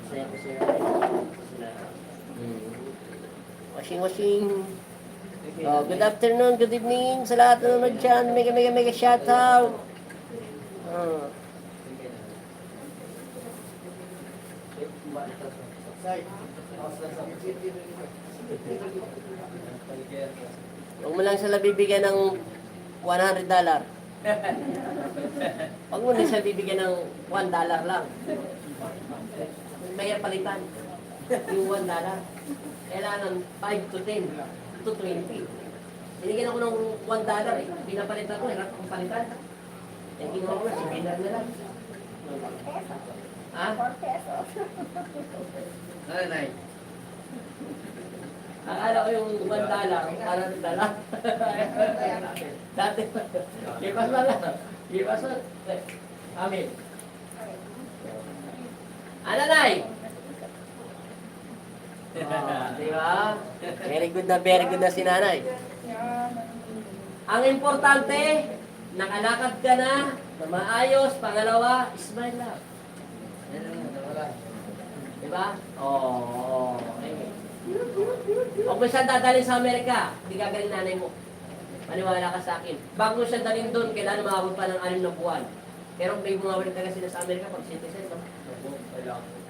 Masaya ko sila. Washing. Oh, good afternoon, good evening sa lahat na nanonood dyan. Mega shoutout. Oh. Huwag mo lang sila bibigyan ng $100. Huwag mo lang sila bibigyan ng $1 lang. May palitan. Yung $1. Kailangan 5 to 10 to 20. Binigyan ako ng $1 eh. Pinapalitan ko, hirap akong palitan. Eh, ginawa ko na, si Pinar na lang. Ha? Nay. Akala ko yung $1, $100. Dati, lipas na lang. Lipas na. Amin. Ano, Nay? Di ba? Very good na si Nanay. Ang importante, nakalakad ka na maayos. Pangalawa, smile lang. Di ba? Oo. Huwag mo siya dadalhin sa Amerika, hindi gagaling nanay mo. Maniwala ka sa akin. Bago siya dalhin doon, kailangan maabot pa ng 6 na buwan. Pero may bumabalik talaga sila sa Amerika pag citizen, no?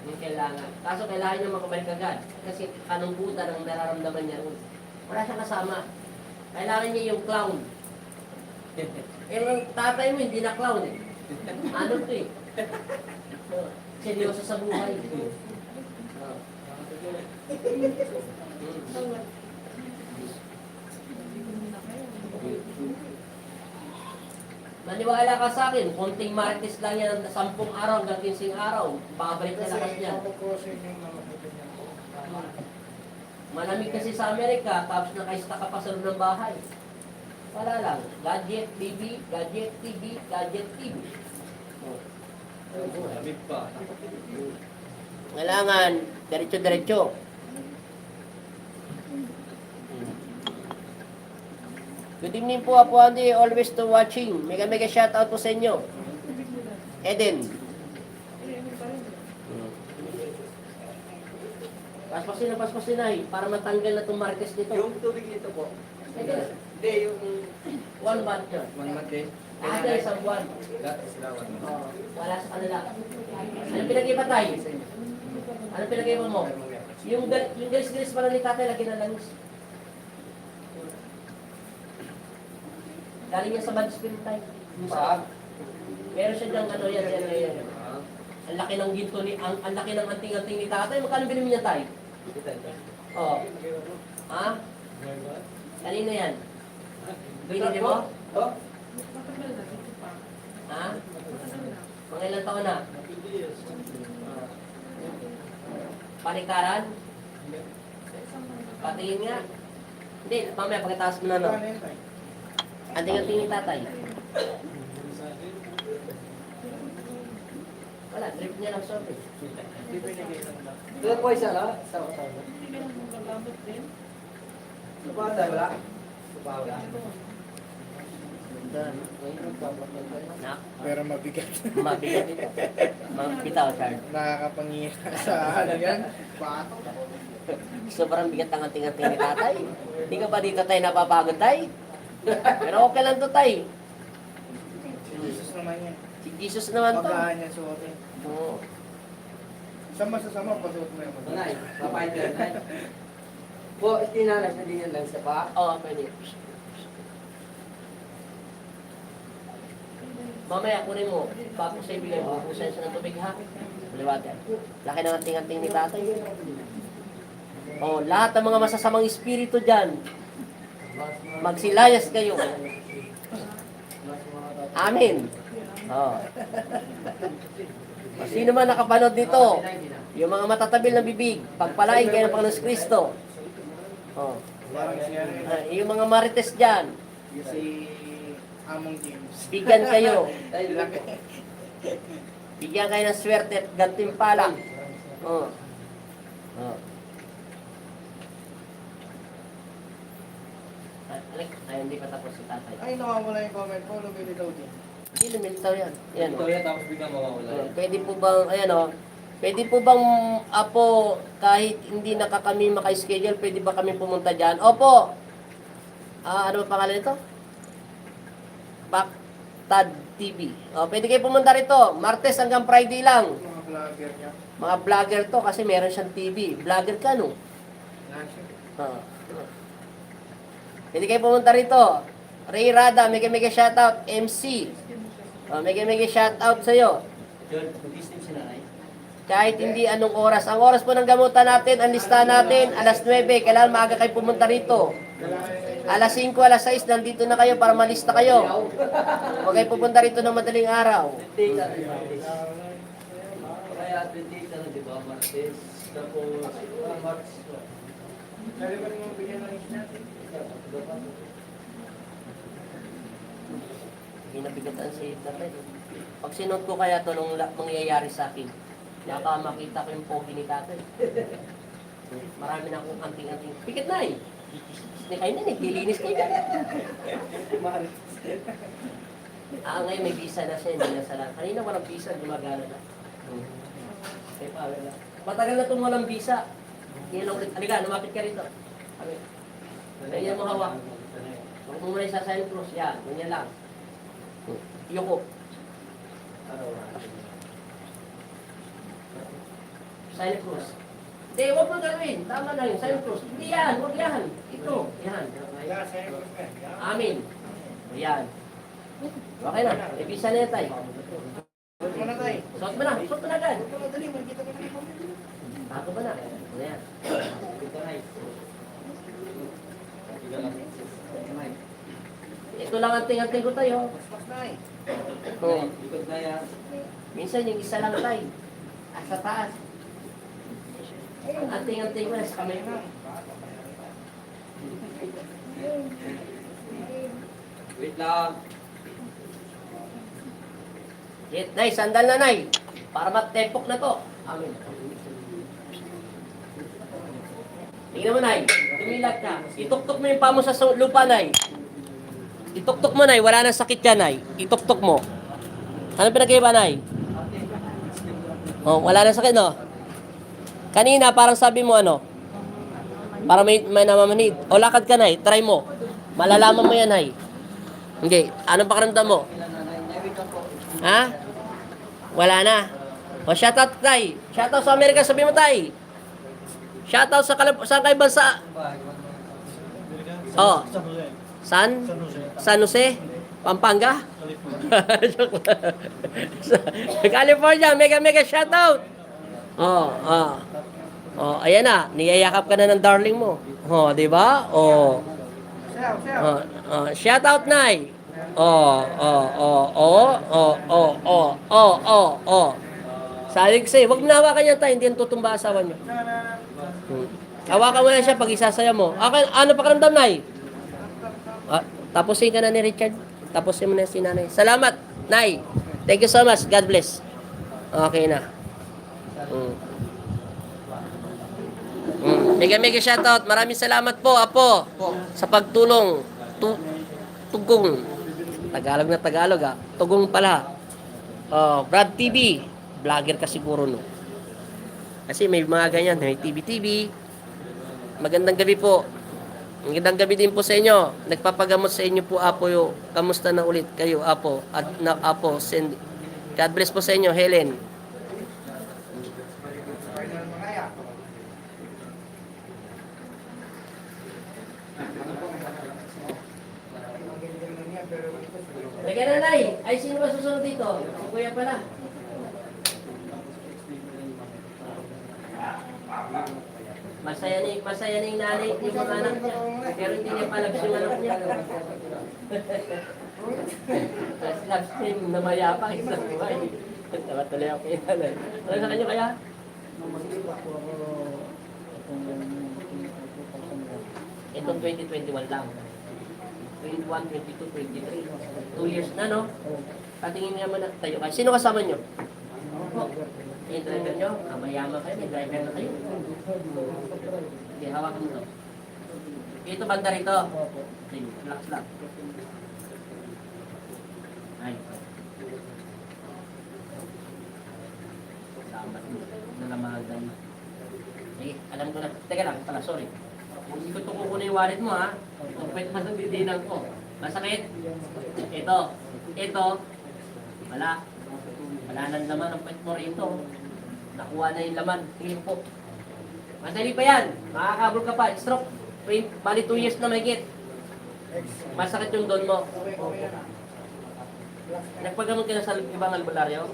Yung kailangan. Kaso kailangan niya makabalik agad. Kasi kanungkutan ang nararamdaman niya ron. Wala siyang kasama. Kailangan niya yung clown. Yung tatay mo hindi na clown eh. Ano to eh? Seryoso sa buhay. Maniwala ka sa akin, konting marites lang yan, 10 araw hanggang 15 araw, babalik na lakas niya. Malamig kasi sa Amerika, tapos nakaista ka pa sa loob ng bahay. Wala lang, gadget TV, gadget TV, gadget TV. Malamig pa. Kailangan, diretso-diretso. Good evening po, Apo Andy. Always to watching. Mega shoutout po sa inyo. Eden. Paspasin na para matanggal na itong martes nito. Yung tubig nito po. Eden. Hindi, yung... 1 month yun. 1 month eh. Ada isang buwan. Dati sila 1 month. Oh, wala sa kanila. Anong pinag-iba tayo? Anong pinag-iba mo? Yung galis-galis pala ni tatay, lagi na langis. Galing niya sa bad spirit tayo. Saan? Meron siya diyang ano yan. Ang laki ng ginto ni, ang laki ng anting-anting ni tatay. Magkano binili niya tayo? Oo. Ha? Kanina yan? Binili mo? Oh? Ha? Mga ilang taon na? Panikaran? Patingin nga. Hindi, mamaya pagkataas mo na no. Anting-anting ni tatay. Wala, trip niya lang sorry. Ito po isa lang. Sawa-sawa. Lupa tayo wala? Lupa wala? Nak, Pero mabigat. mabigat ito. Bitaw, Chard. Nakakapangira sa ano yan. Bato. Sobrang bigat ang anting-anting ni tatay. Hindi ka ba dito tayo napapagod tayo? Pero okay lang to tayo. Si Jesus naman yan. Si Jesus naman to. Pagkaan niya suotin. Oo. Sama sa sama, pasuot mo yung Nanay, papayad ka nanay. Po, itinalas na din yan lang sa pa. Oo, pwede. Mamaya kunin mo. Bago sa ibigay mo. Kusayin sa ng tubig ha. Liwater. Laki ng anting-anting ni tatay. Oh, lahat ng mga masasamang espiritu dyan. Magsilayas kayo. Amen. Oh. Sino man nakapanood nito, yung mga matatabil na bibig, pagpalain kayo ng Panginoon Kristo. Oh. Parang siya rin. Yung mga marites dyan, Si Among James. bigyan kayo. Laki. Bigyan kayo ng swerte at gantimpala. Oh. Oh. Ay, hindi pa tapos si tatay. Ay, nawawala yung comment ko. Lumili daw din. Hindi, lumilitaw yan. Yan, Ito oh. yan, tapos biglang mawawala yan. Pwede po bang, ayan o, Pwede po bang, Apo, kahit hindi na kami maka-schedule, pwede ba kami pumunta dyan? Opo. Ano ba pangalan nito? Backtad TV. Pwede kayo pumunta rito. Martes hanggang Friday lang. Mga vlogger niya. Mga vlogger to kasi meron siyang TV. Vlogger ka, no? Ah. Pwede kayo pumunta rito. Ray Rada, mega shoutout. MC. Mega shoutout sa'yo. Kahit hindi anong oras. Ang oras po ng gamutan natin, ang listahan natin, alas 9. Kailangan maaga kayo pumunta rito. Alas 5, alas 6, nandito na kayo para malista kayo. Huwag kayo pupunta rito ng madaling araw. Kaya 28 na, di ba? Martes. Tapos, March. Dali ba rin yung bigyan ng list natin? Hindi nabigatan si tatay. Pag sinot ko kaya ito nung mangyayari sa akin, baka makita ko yung pogi ni tatay. Marami na akong anting-anting. Pikit na eh. Hindi kayo na eh. Hilinis kayo. Ngayon may visa na siya. Hindi na sala. Kanina walang visa. Gumagana na. Okay, power na. Matagal na itong walang visa. Halika, lumapit ka rito. Ganyan mo hawak. Huwag mo muna sa sign cross. Yan, ganyan lang. Yoko. Sign cross. Hindi, huwag mo gawin. Tama na yun. Sign cross. Hindi yan, huwag yan. Ito, yan. Yeah, sa'yo ko nga. Amin. Yan. Okay na. May visa na yan tayo. Huwag mo na tayo. Suot mo na. Suot mo na agad. Huwag mo na, dali. Magkita ko na yung pamilya. Bago ba na? Ayan. Ito lang anting-anting ko tayo. Mas na eh. Oh. Likod na yan. Minsan yung isa lang tayo. Sa taas. Anting-anting ko na sa kamay mo. Wait lang. Nay, sandal na nay. Para matepok na to. Amin. Tingnan mo nay. Tumilat ka. Ituktok mo yung pamo sa lupa nay. Ituktok mo nay. Wala nang sakit yan nay. Ituktok mo. Ano pinag-iba nay? Oh, wala nang sakit no? Kanina parang sabi mo ano? Para may namamanid. O lakad ka nay. Try mo. Malalaman mo yan nay. Hindi. Anong pakiramdam mo? Ha? Wala na. O, shoutout tay. Shoutout sa Amerika, sabi mo tay. Shoutout sa kay bansa. Oh. San Jose? Pampanga? California, mega shoutout. Oh, ayan na. Niyayakap ka na ng darling mo. Oh, di ba? Oh. Shoutout nay. Sabi ko sa'yo, huwag mo na hawakan yan tayo, hindi yan tutumba asawa nyo. Hawakan mo na siya pag isasaya mo. Ano pakiramdam, Nay? Tapusin ka na ni Richard. Tapusin mo na si Nanay. Salamat, Nay. Thank you so much. God bless. Okay na. Mega shoutout. Maraming salamat po, Apo, sa pagtulong. Tugong. Tagalog na Tagalog, ha. Tugong pala. Brad TV. Vlogger ka siguro, no? Kasi may mga ganyan. May TV. Magandang gabi po. Magandang gabi din po sa inyo. Nagpapagamot sa inyo po, Apo. Kamusta na ulit kayo, Apo? At Apo, send. God bless po sa inyo, Helen. Lagyan na, Nay. Ay, sino ba susunod dito? Si Kuya pala. Masaya na yung nanay, yung mga anak niya. Pero hindi niya palabs yung anak niya. Labs niya na mayapang isa buhay. Tawa tuloy ako yung nanay. Ano sa kanya kaya? Itong 2021 lang. 21, 22, 23. 2 years na, no? Patingin nga muna tayo. Sino kasama nyo? Yung driver nyo? Mayaman kayo, may driver na kayo. Okay, hawakan mo to. Ito banda rito. Okay, relax lang. Ay. Salamat. Nalamagan. Eh, alam ko na. Teka lang, pala, sorry. Ikot ko kukunin yung wallet mo, ha? Tupit mas ang didinan ko. Masakit. Ito. Wala. Wala nang laman ang pet mo rito. Nakuha na yung laman. Tingin po. Madali pa yan. Makakabol ka pa. Stroke. Bali 2 years na mahigit. Masakit yung doon mo. Nagpagamot ka na sa ibang albularyo?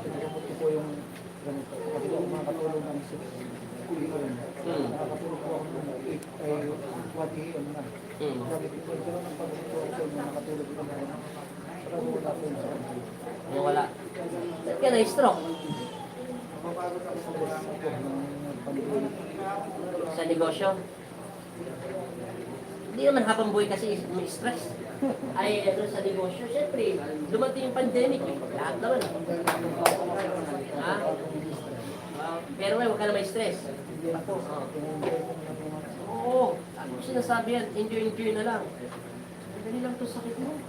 Pinagkamot ko po yung ganito. Kasi po makakatulong ng 6 p.m. Nakakatulong po ako ng 8 ay 1 a.m. na. Sabi ko po, ito lang ang pag-situation na nakatulog ko na. Para wala po yung sa kanila. Wala. Ba't ka na-stroke? Mapapagod ako sa mga po ng pandemic. Sa negosyo? Hindi naman habang buhay kasi may stress. Ay, ano sa negosyo, syempre, dumating yung pandemic. Lahat naman. Ha? Pero ngayon, huwag ka na may stress. Oo. Ano ko sinasabi yan? Enjoy na lang. Dali lang to sakit mo.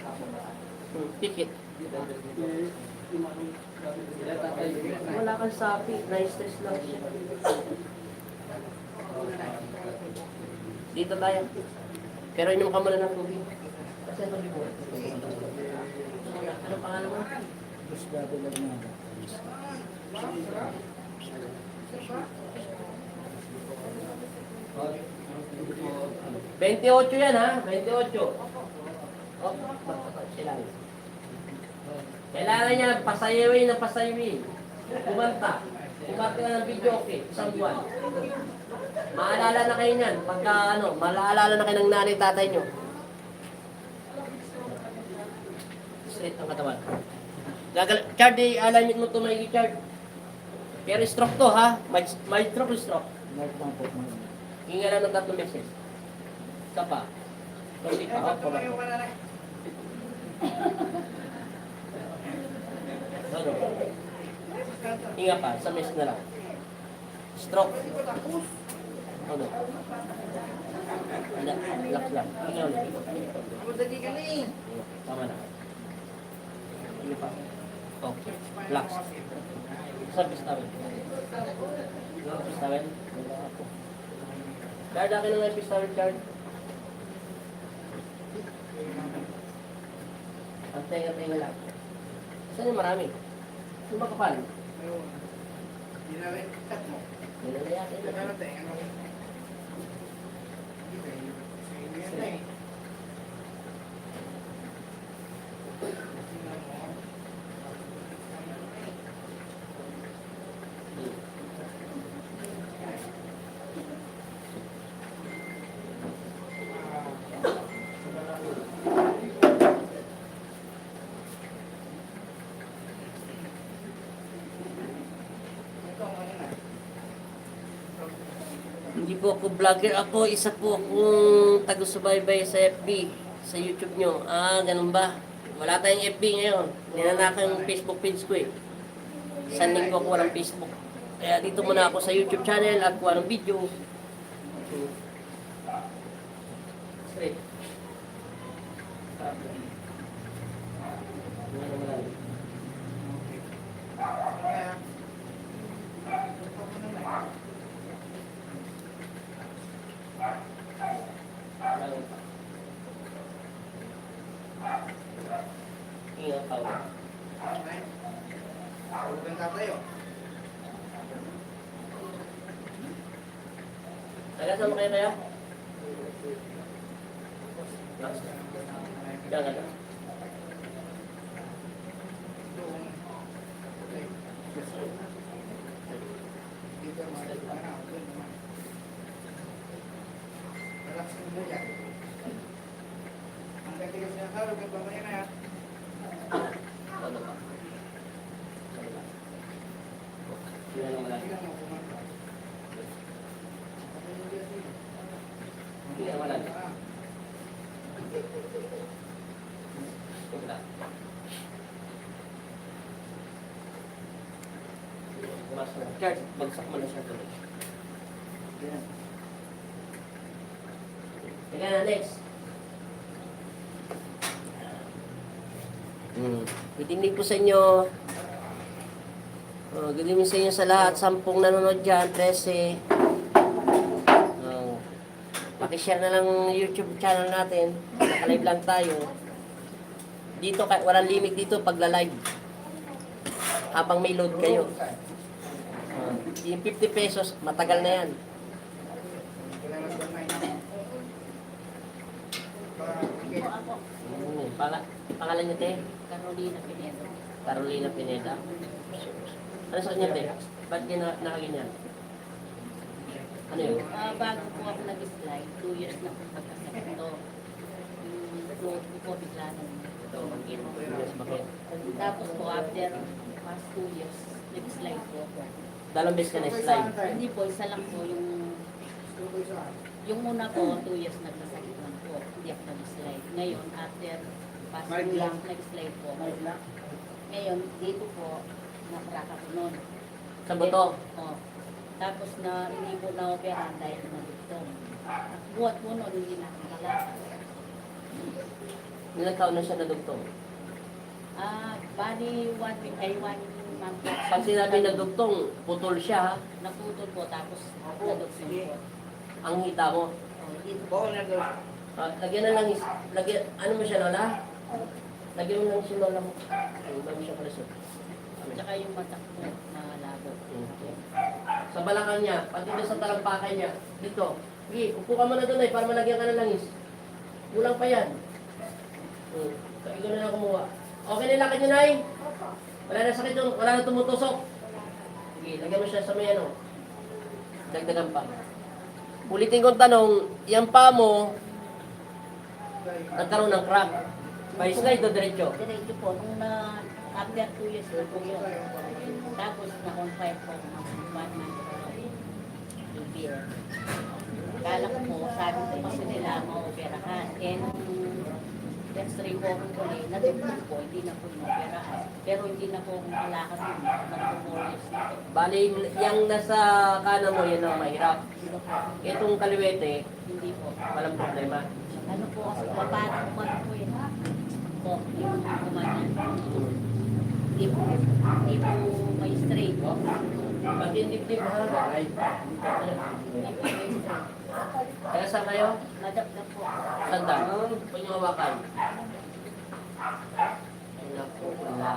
Pikit. Wala kang sapi. Na-stress lang siya. Dito tayo. Pero inom ka muna ng tubig. Kasi ano libo? Anong pangalan mo? Just dati lang na. 28 yan ha, 28. Oh, sila. Kailangan niya pasayawin na pasayawin. Kumanta. Kumanta ka ng video okay, isang buwan. Maalala na kayo niyan. Pagka maalala na kayo ng nanay tatay niyo. Straight ang katawan. Chard, alamit mo ito may Chard. Pero stroke to ha. May stroke. Mark lang po. Hinga lang ng 3 beses. Isa pa. Konti pa. Ito tumayo ka na na. Ano? Hinga pa. Sa mes na lang. Stroke. Ano? Relax lang. Hinga ulit. Ako dali ka na eh. Tama na. Hinga pa. Okay. Relax. Sa pistawin. Pistawin? Chard, akin na nga yung pistawin, Chard. Ang tenga lang. Saan yung marami? Yung makapal? Ayun. Hindi na rin. Cut mo. Nilalayakin na. Ano tayo? Ano? Hindi na eh. Hindi po ako vlogger. Ako, isa po akong taga-subaybay sa FB, sa YouTube nyo. Ah, ganun ba? Wala tayong FB ngayon. Ninanakan yung Facebook page ko eh. Isang linggo ako walang Facebook. Kaya dito muna ako sa YouTube channel at kuha ng video. Straight. Ingat pa. Huwag kang tatayo. Taga-saan mo kayo tayo? Diyan ka na. Doon. Okay. Dito naman. Doon naman. Relax mo mo yan. Ang gatigas niya sa huwag kang pamaya na yan. Ano ba? Yan ang wala. Tingnan mo kumanta. Yan ang wala. Ah. Wala. Chard, bagsak mo na siya tuloy. Yan. Teka na, next. Good evening po sa inyo. Good evening sa inyo sa lahat. 10 nanonood dyan, 13. Pakishare na lang YouTube channel natin. Naka-live lang tayo. Dito, walang limit dito pagla-live. Habang may load kayo. Yung 50 pesos, matagal na yan. Pangalan niyo, te? Carolina Pinedo. Carolina Pineda. Ano sa kanya, te? Ba't niya nakaganyan? Ano yun? Bago po ako nag-slide, 2 years na po pagkasakit ito. Yung COVID lang. Ito, yes, bakit? Tapos po, after past 2 years, nag-slide po ako. Dalawang beses ka na-slide. Hindi po, isa lang po yung muna po, 2 years nagkasakit lang po. Hindi ako nag-slide. Ngayon, after past 2 years, nag-slide po. Ngayon, dito po, nakraka ko nun. Sa buto? Oh. Tapos hindi po na-operahan dahil nagdugtong. Buhat po nun, hindi na nakalakad. Ilang taon na siya nadugtong? Bali, 1 month po. Pag sinabi nadugtong, putol siya, ha? Naputol po, tapos nadugtong po. Ang hita mo. Oh, dito po. Bawal na daw. Lagyan na lang, ano mo siya, Lola? Lagyan mo lang si Lola mo. Ano ba mo siya kalasot? Tsaka yung mata po na labo. Okay. Sa balakang niya, pati doon sa talampakan niya, dito. Sige, upo ka muna doon para malagyan ka ng langis. Kulang pa yan. So, ikaw na lang kumuha. Okay na lakad niyo, Nay? Wala na sakit doon, wala na tumutusok. Sige, lagyan mo siya sa may ano. Dagdagan pa. Ulitin kong tanong, yung pa mo, nagkaroon ng crack. By slide o diretso? Diretso po, after 2 years na po yun. Tapos na-confine po ng 1 month po. Repair. Kala ko po, sabi ko kasi nila maoperahan. And x-ray po ako ulit, nadugtong po, hindi na po inoperahan. Pero hindi na po akong kalakad yun. Nag-4 years na po. Bali, yung nasa kanan mo, yan ang mahirap. Dito po, Itong kaliwete, hindi po. walang problema. Ano po kasi, paano kumano po yun? Po, yung kumano. Hindi po may straight po. Pag dip-dip ha, ay. Hindi po may straight. Kaya saan kayo? Nadagdag po. Sanda. Huwag niyo hawakan. Ay naku, wala.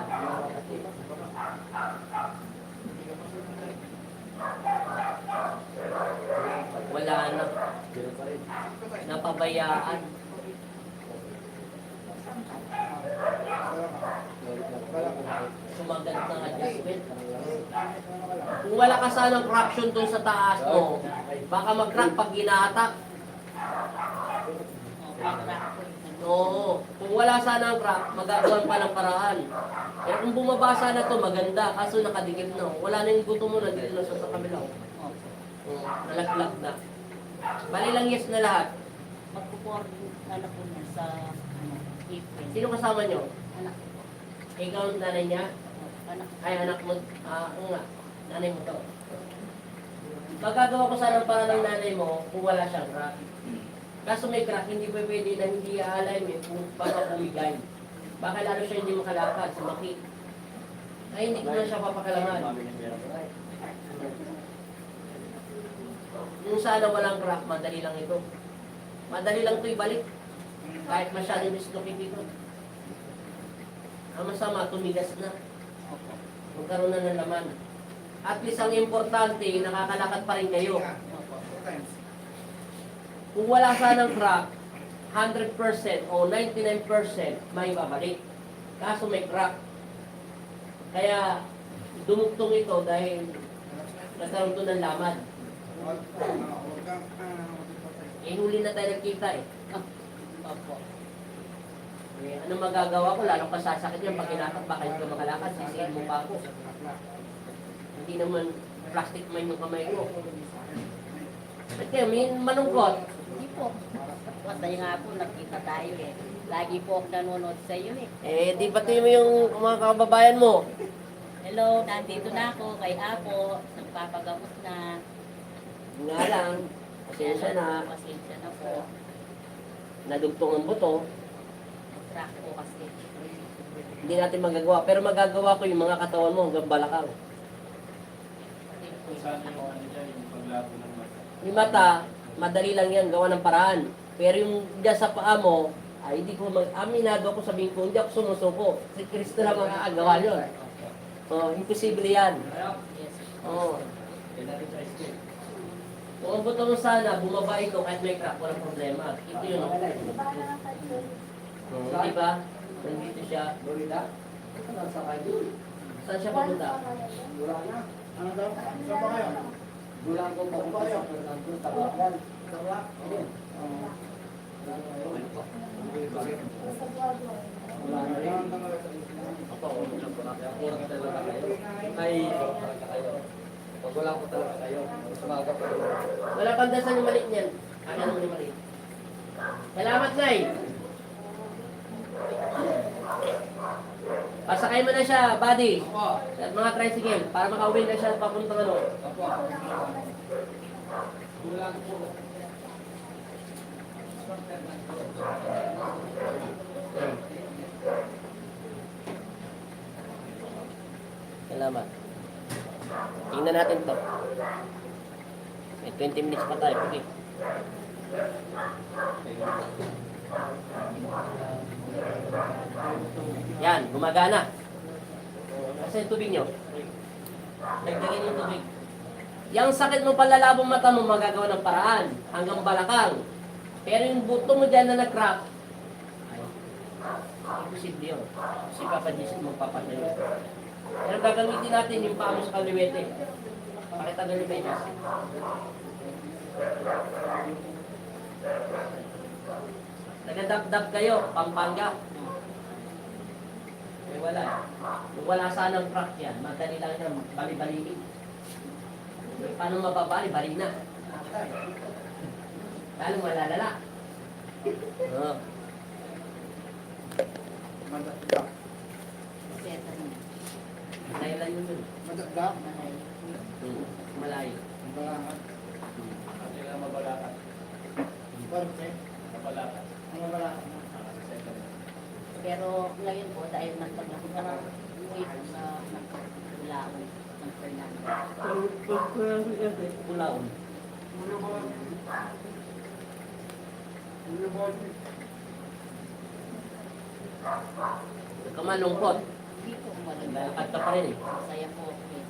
Wala na. Napabayaan. Sumagat ng adjustment. Kung wala ka sanang traction dun sa taas mo, baka mag-crack pag ginahatak. Pag-rack po yun. Oo. Kung wala sanang crack, magagawan pa ng paraan. Kaya kung bumaba sana to maganda, kaso nakadikit na. Wala na yung gusto mo na dito na sa kabila. Nalaglag na. Bali lang yes na lahat. Magpupor ano po niya sa April. Sino kasama nyo? Anak ko po. Ikaw ang nanay niya? Anak ko. Ay, anak mo. Oo nga. Nanay mo to. Magagawa ko sana ang paraan ng nanay mo kung wala siyang crack. Kaso may crack, hindi pa pwede na hindi aalay mo kung para bumigay. Baka lalo siya hindi makalakad, sumakit. Ay, hindi ko na siya papakalangan. Yung sana walang crack, madali lang ito. Madali lang ito ibalik. Kahit masyadong dislocate dito. Ang masama, tumigas na. Magkaroon na ng laman. At least ang importante, nakakalakad pa rin kayo. Kung wala sanang crack, 100% o 99% may babalik. Kaso may crack. Kaya dumugtong ito dahil nagkaroon ito ng laman. Huli na tayo nagkita eh. Opo. Eh, ano magagawa ko? Lalong pasasakit yan. Pag hinatak, baka hindi ka makalakad. Sisihin mo pa ako. Hindi naman plastic man yung kamay ko. At kaya, may manungkot. Hindi po. Kasi nga po, nakita tayo eh. Lagi po ako nanonood sa iyo eh. Eh, di pati mo yung mga kababayan mo. Hello, nandito na ako kay Apo. Nagpapagamot na. Nga lang, pasensya na. Pasensya na po. Nadugtong ang buto. Track po kasi. Hindi natin magagawa. Pero magagawa ko yung mga katawan mo hanggang balakang. Kung saan yung ano dyan, yung paglabo ng mata. Yung mata, madali lang yan, gawa ng paraan. Pero yung dyan sa paa mo, ay hindi ko aminado ako sabihin ko, hindi ako sumusuko. Si Kristo lang ang aagawa yun. Oh, imposible yan. Yes. Oh. Yan natin sa ice cream. Kung ang buto mo sana, bumaba ito kahit may crack, walang problema. Ito yun. Oh. Di ba? Nandito siya. Florida? Ito lang sa kayo. Saan siya papunta? Wala na. Ano daw? Saan ba kayo? Gulang ko pa kung sa Fernando, Tabacan. Sarwa? Ayun. Wala na yun. Wala na rin. Ako, kurang talaga kayo. Ay, kayo. Pag wala ko talaga kayo, sumaga pa rin. wala pang dasal yung maliit niyan. Ano naman yung maliit? Salamat, Nay! Pasakay mo na siya, buddy. At mga tricycle, para makauwi na siya papuntang ano. Gulang ko. Salamat. Tingnan natin to. May 20 minutes pa tayo. Okay. Yan, gumagana. Kasi yung tubig nyo. Nagdagin yung tubig. Yang sakit mo palalabong mata mo, magagawa ng paraan. Hanggang balakang. Pero yung buto mo dyan na nag-crack, ay, imposible yun. Si Papa Jesus magpapatay. Pero gagamitin natin yung paa mo sa kaliwete. Pakita ng Levinas. Nagadab-dab kayo, Pampanga. Eh wala. Kung wala sanang crack yan, madali lang yan, bali-baliin. Paano mababali? Bali na. Lalo malalala. Oh. Madagdag. Seta na. Malayo yun. Madagdag. Malay. Malayo. Ang balangan. Hindi lang mabalakan. Parte. Mabalakan. Ang balangan. Pero ngayon po, dahil nagpaglaki ka ng uwi ko sa nagpaglaan ng Fernando. Pulaon. Ulo mo. Ulo mo. Huwag ka malungkot. Hindi po maganda. Lalakad ka pa rin eh. Masaya po ako eh.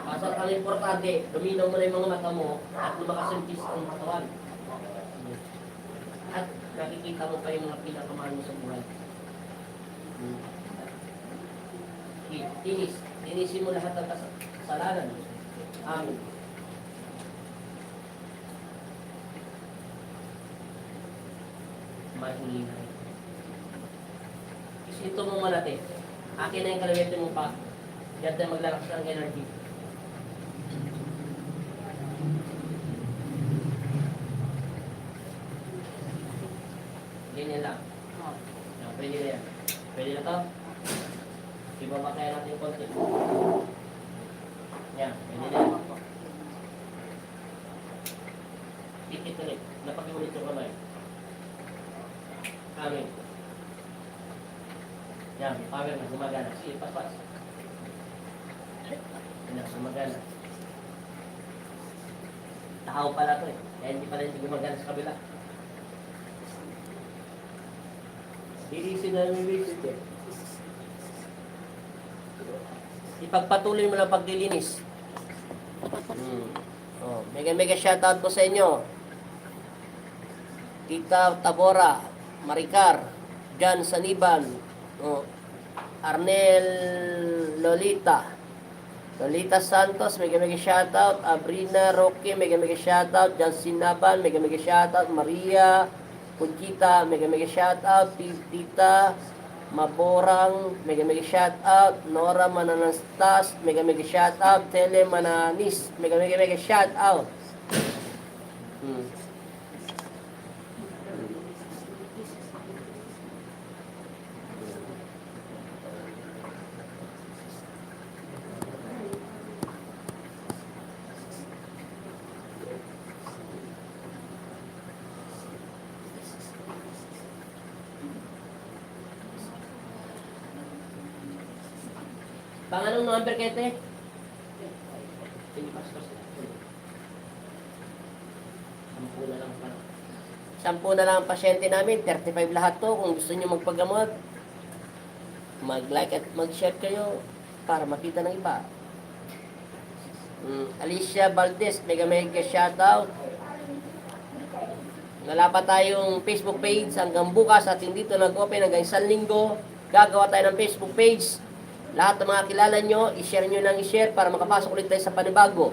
Basta ang importante, luminaw mo na yung mga mata mo at lumakas yung pis ng katawan. At nakikita mo pa yung mga pinakamahal mo sa buhay. Tinisin mo lahat ng kasalanan. Amin. Mahuli na rin. Isinto mo malate. Akin na yung kalawete mo pa. Diyan tayo maglalakas ng energy. Ganyan lang. Oh. Yan, pwede na yan. Pwede na to? Ibaba kaya natin yung konti. Yan, pwede na yan. Tikit ulit. Napag-ulit yung kamay. Amin. Yan, power na, gumagana. Sige, paspas. Yan na, gumagana. Tao pala to eh. Kaya hindi pala hindi gumagana sa kabila. Lilisin na yung visit eh. Ipagpatuloy mo lang paglilinis. Oh, mega shoutout po sa inyo. Tita Tabora, Maricar, Jan Saniban, oh, Arnel Lolita, Lolita Santos, mega shoutout. Abrina Roque, mega shoutout. Jan Sinaban, mega shoutout. Maria Conchita, mega shoutout. Tita Maborang, mega shoutout. Nora Mananastas, mega shoutout. Tele Mananis, mega shoutout. Bang, anong number kayo, te? Sige, pastor. 10 na lang pala. 10 na lang ang pasyente namin, 35 lahat to. Kung gusto nyo magpagamot, mag-like at mag-share kayo para makita ng iba. Alicia Valdez, mega shoutout. Wala pa tayong Facebook page hanggang bukas at hindi ito nag-open hanggang isang linggo. Gagawa tayo ng Facebook page. Lahat ng mga kilala nyo, i-share nyo nang i-share para makapasok ulit tayo sa panibago.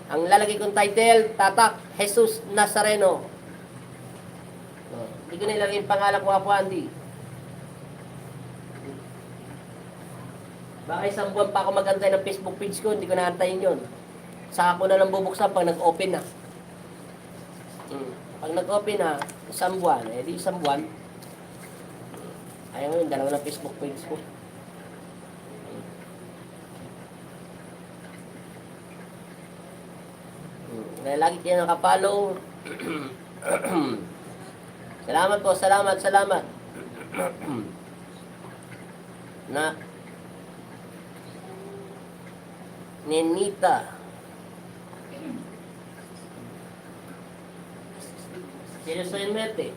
Ang lalagay kong title, Tatak Jesus Nazareno. Hindi ko nilagay yung pangalan ko, Apo Andy. Baka isang buwan pa ako magantay ng Facebook page ko, hindi ko naantayin yun. Saka ko na lang bubuksan pag nag-open na. Pag nag-open na, isang buwan, di isang buwan. Ayaw mo yung dalawa ng Facebook page ko. Kaya lagi kayo nakapollow. Salamat po, salamat. Na Nenita. Seryoso yung mete.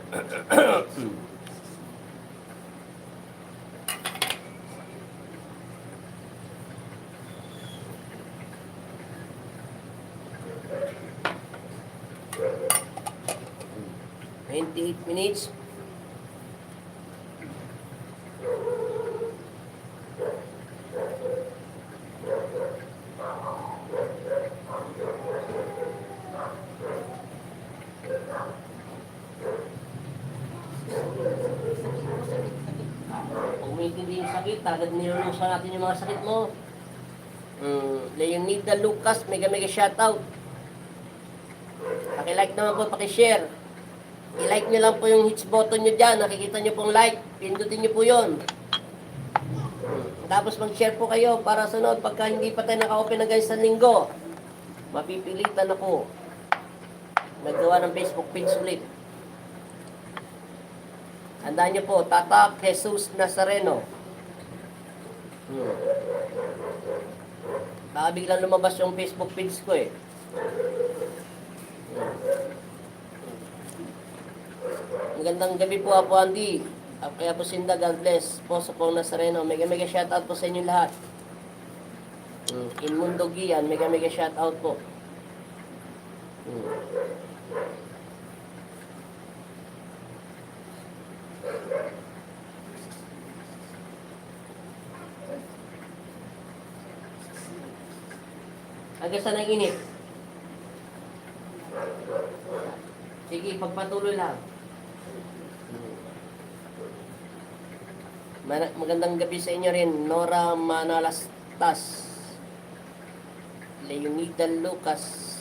Minutes. Kung may hindi yung sakit, agad nilulusan natin yung mga sakit mo. Leonida Lucas, mega shoutout. Paki-like naman po, paki-share. I-like nyo lang po yung hits button nyo dyan. Nakikita nyo pong like. Pindutin nyo po yun. Tapos mag-share po kayo para sunod. Pagka hindi pa tayo naka-open na guys sa linggo, mapipilitan ako naggawa ng Facebook page ulit. Tandaan nyo po, Tatak Jesus Nazareno. Baka biglang lumabas yung Facebook page ko eh. Magandang gabi po, Apo Andy. Kaya po Sinda, God bless po sa pong Nazareno. Mega shoutout po sa inyo lahat. Inmundo Gian, mega shoutout po. Hanggang saan ang init? Sige, pagpatuloy lang. Magandang gabi sa inyo rin, Nora Manalastas, Leonida Lucas.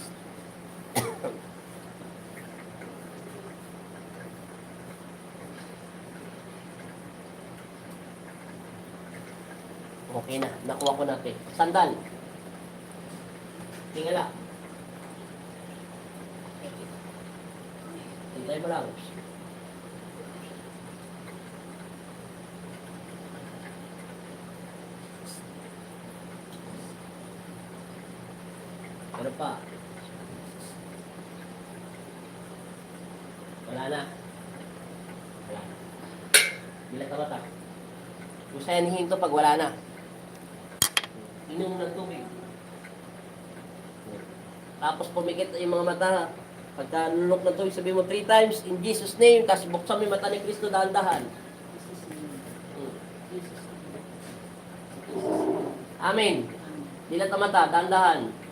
Okay na, nakuha ko natin. Sandal. Tingala. Hintay mo lang. Ano pa? Wala na. Wala na. Bilat na mata. Gusto hinto pag wala na. Inom ng tubig. Tapos pumikit yung mga mata. Pagka nunok ng tubig, sabihin mo 3 times, in Jesus' name, tapos buksan mo yung mata ni Kristo dahan-dahan. Amen. Dilat na mata, dahan-dahan.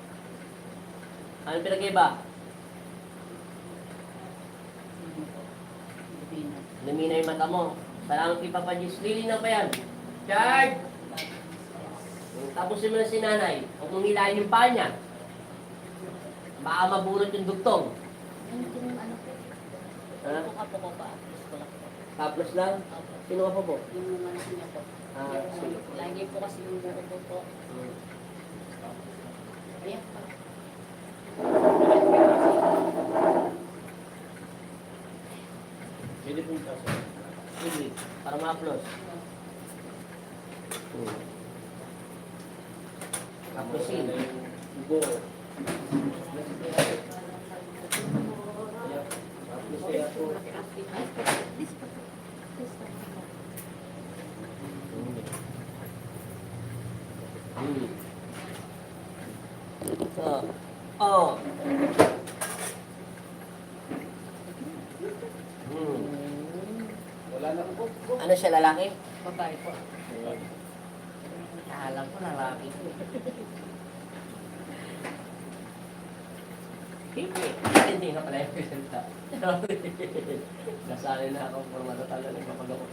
Ano pinag-iba? Lumina yung mata mo. Salamat kay Papa Diyos. Lilinaw pa yan. Chard! Tapusin mo na si nanay. Huwag mong hilahin yung paa niya. Baka mabunot yung dugtong. Ano po? Yung apo ko pa. Tapos lang? Sino ka pa po? Yung naman niya po. Sige. Lagi po kasi yung buko ko po. Ayan pa. Pwede po yung taso. Sige. Para ma-upload. Apusin. Ibo. Tapos kaya po. Oh. Wala na po. Ano siya, lalaki? Babae po. Alam ko, lalaki. Hindi nga pala yung presenta. Nasali na ako for matatalo ng kapag ako.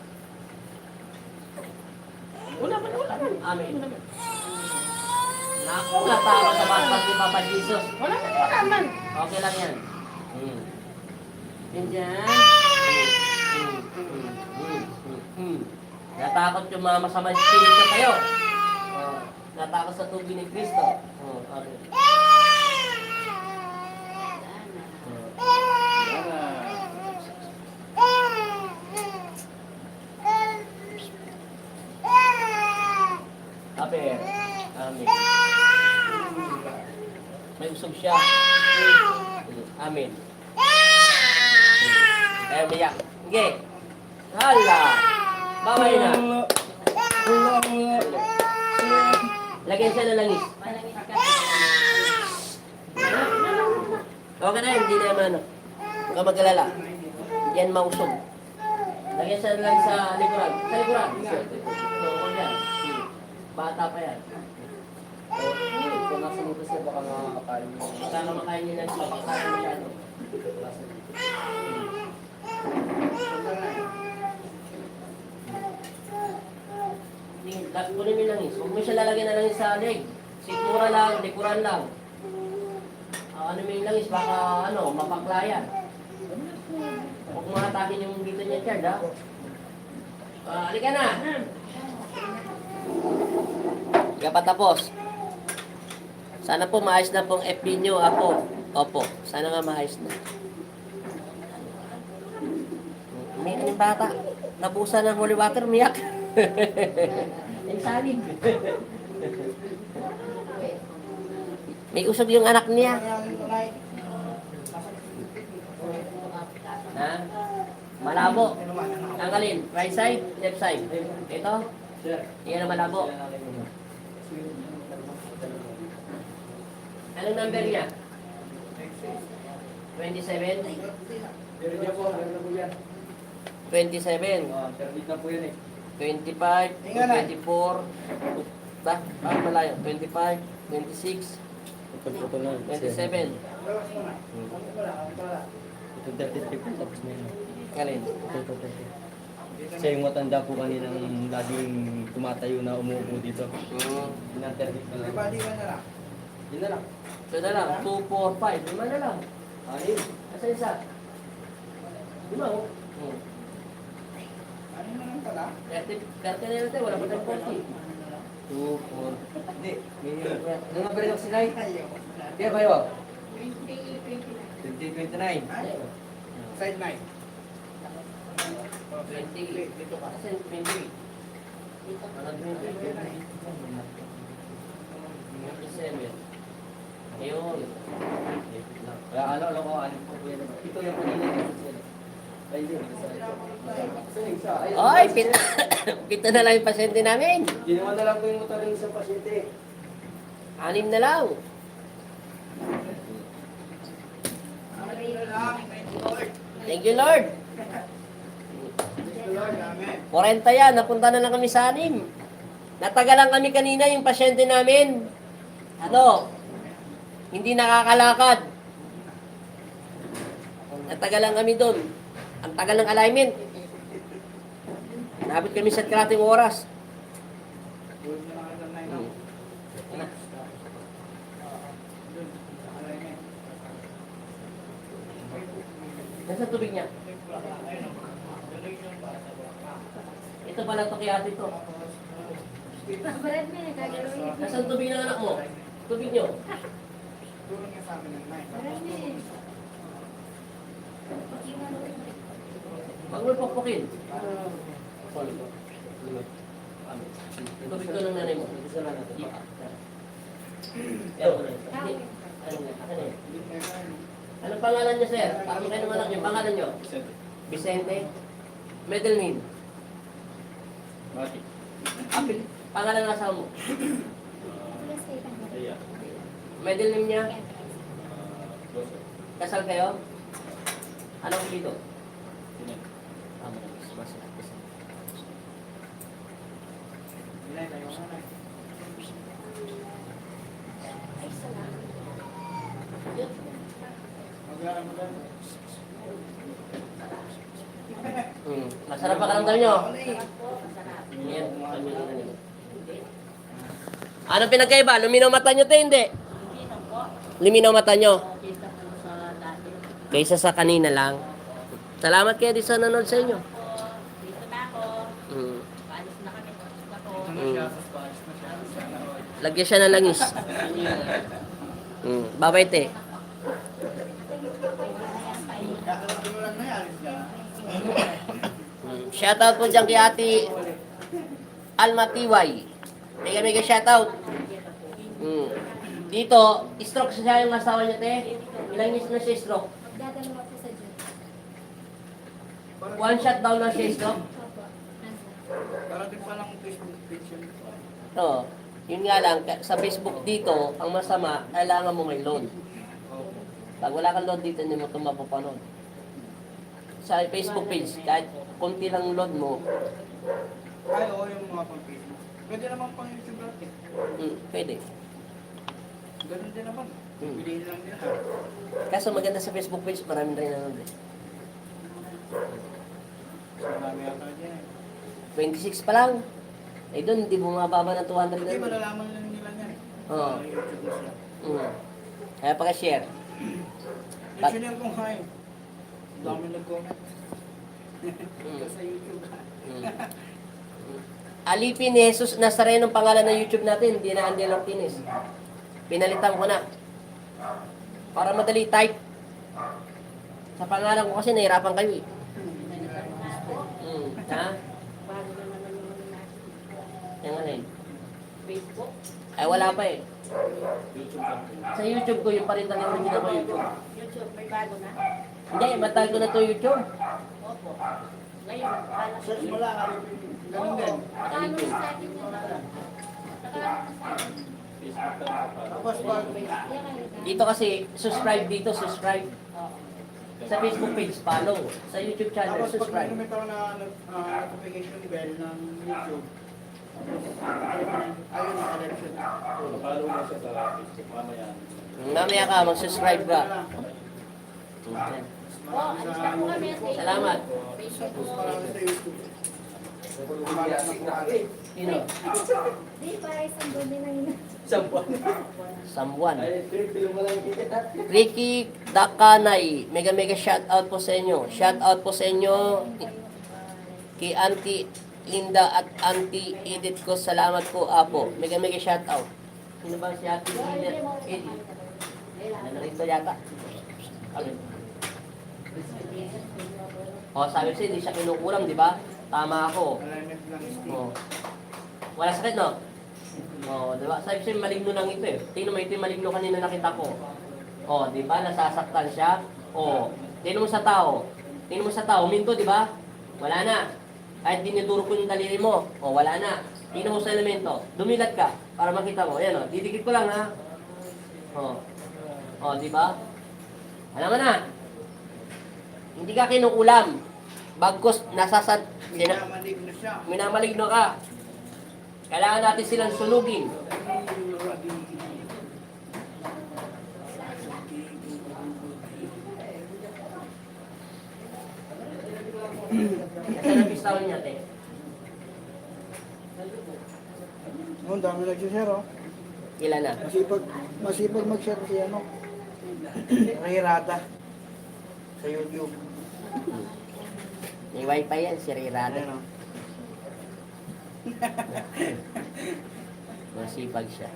Wala man. Amen. Naku, natawa sa basbas ni Papa Jesus. Wala man. Okay lang yan. Yan dyan. Natakot yung mga masamang spirito kayo. Natakot sa tubig ni Kristo. Okay. Amen. Amen. May usog siya. Amen. Kaya umiyak. Sige. Hala. Babay na. Lagyan siya ng langis. Malangit ka. Okay na, hindi na ano. Huwag ka mag-alala. Yan mausog. Lagyan siya lang sa likuran. Sa likuran. Oo, yan. Bata pa yan. Kung nasa mundo siya, baka makakaparin mo. Baka makain niya ng siya. Baka masyado. Kunin mo yung langis. Huwag mo siya lalagyan ng langis sa leg. Sikura lang, likuran lang. Ano mo yung langis, baka mapaklayan. Huwag mo hatakin yung dito niya, Chard, ha? Halika na! Hindi ka pa tapos. Sana po maayos na pong FB nyo, Apo. Opo, sana nga maayos na. Umiyak yung bata. Nabusa ng holy water, umiyak. Yung salig. May usog yung anak niya. Ha? Malabo. Tanggalin. Right side, left side. Ito. Yan ang malabo. Anong number niya? 27? Meron niya po. Meron na po yan. 27. Permit na po yan eh. 25, 24, ba? Bakit malayo? 25, 26, 27. Ito 33 po, tapos na yun. Kalin. Ito 33. Siya yung matanda po kaninang laging tumatayo na umuupo dito. Pinantervit na lang. Yun na lang. So na lang, 2, 4, 5. Lima na lang. Ayun. Asa isa? Lima oh. 30 na natin, wala pa tayong 40. 2, 4. Hindi. Nung nabalik ako sinay. Kaya ba yun? 2029. Side 9. 20. Dito ka. Kasi 20. Parang 20. 27. Ayun. Kaya ano ko, ano po yan. Ito yung kanina. Ay, yun. Oy, pito na lang yung pasyente namin. Ginawa na lang po yung motor ng isang pasyente. 6 na lang. Thank you, Lord. 40 yan, napunta na lang kami sa 6. Natagalan kami kanina yung pasyente namin. Hindi nakakalakad. Natagalan kami doon. Ang tagal ng alignment. Nabot kami sa kalating oras. Nasaan tubig niya? Ito pala ito kaya ito. Barat na eh, gagawin. Nasaan tubig ng anak mo? Tubig niyo. Tulong niya sa amin ng 9. Barat na eh. Huwag mo pokpokin. Tubig ko ng nanay mo. Anong pangalan niyo, sir? Paano kayo ng anak niyo? Pangalan niyo? Vicente? Middle name? Bakit? Apil. Pangalan ng asawa mo? Middle name niya? Kasal kayo? Anong dito? Masarap pa karamdam nyo? Yan. Anong pinagkaiba? Luminaw mata nyo, te? Hindi. Luminaw mata nyo. Kita po sa dati. Kaysa sa kanina lang. Salamat kayo din sa nanonood sa inyo. Dito na ako. Mm. Paalis na kami. Paalis na ako. Lagyan siya ng langis. Babay, te. Shoutout po dyan kay Ate Alma Tiway. Mega shoutout. Dito, stroke siya yung asawa niya, te. Ilang years na siya stroke? Dadalawa po sa June. One shot daw na siya stroke? Opo. Parating pa lang Facebook page yun. Oo. Yun nga lang, sa Facebook dito, ang masama, kailangan mo may load. Pag wala kang load dito, hindi mo ito mapapanood. Sa Facebook page, kahit konti lang load mo, Ay, oo, yung mga pang Facebook. Pwede naman pang YouTube natin. pwede. Ganun din naman. Piliin lang nila. Kaso maganda sa Facebook page, maraming rin nanonood. Marami ata dyan eh. 26 pa lang. Eh doon, hindi bumababa ng 200 Hindi, na. malalaman lang nila yan eh. Oo. Sa YouTube na siya. Kaya paka-share. Engineer kong kayo. Dami nag-comment. Sa YouTube. Alipin ni Jesus Nazareno ang pangalan ng YouTube natin, hindi na Andy Martinez. Pinalitan ko na. Para madali type. Sa pangalan ko kasi nahirapan kayo eh. Ha? Bago na naman yung natin. Yan nga eh. Facebook. Ay wala pa eh. Sa YouTube ko yung parintan yung original ko YouTube. YouTube, may bago na. Hindi, matagal ko na to YouTube. Opo. Ngayon, alam Sa simula, ganun din. Kano sa akin na lang? Tapos pag Dito kasi, subscribe dito, subscribe. Sa Facebook page, follow. Sa YouTube channel, tapos pag subscribe. minumit ako na notification bell ng YouTube, ayun ang election. Follow mo siya sa Facebook mamaya. Mamaya ka, mag-subscribe ka. Po, alis na po kami. Salamat. Tapos marami sa YouTube. Sino? Di ba, isang doon din ang ina. Sambuan. Ay, pinipilo mo lang kita. Ricky Dakanay, mega shoutout po sa inyo. Shoutout po sa inyo kay Auntie Linda at Auntie Edith ko. Salamat po, Apo. Mega shoutout. Sino ba si Auntie Linda? Edith. Narito yata. Okay. Sabi ko hindi siya kinukulang, di ba? Tama ako. Alignment lang is Oh. Wala sakit, no? Di ba? Sabi ko maligno lang ito eh. Tingnan mo ito yung maligno kanina nakita ko. Di ba? Nasasaktan siya. Tingnan mo sa tao. Tingnan mo sa tao. Minto, di ba? Wala na. Kahit diniduro ko yung daliri mo. Wala na. Tingnan mo sa elemento. Dumilat ka para makita mo. Ayan, didikit ko lang, ha? Di ba? Alam mo na. Hindi ka kinukulam. Bagkos, minamalig na siya. minamaligno ka. Kailangan natin silang sunugin. Kasi napistawan niya, te. Ang dami nag-share, oh. Ilan na? Masipag mag-share si ano. Rahirada. Sa YouTube. May wifi yan, si Rirada. Ayan, oh. Masipag siya.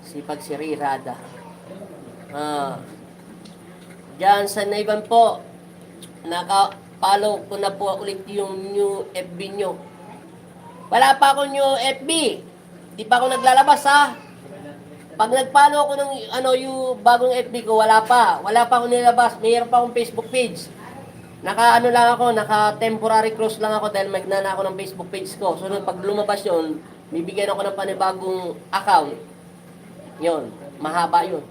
Sipag si Rirada. Diyan sa Naiban po, naka-follow ko na po ulit yung new FB nyo. Wala pa ako new FB. Di pa ako naglalabas, ha? Pag nag-follow ako ng yung bagong FB ko, wala pa. Wala pa akong nilabas. Mayroon pa akong Facebook page. Naka temporary close lang ako dahil magnana ako ng Facebook page ko. So, pag lumabas yun, bibigyan ako ng panibagong account. Yun, mahaba yun.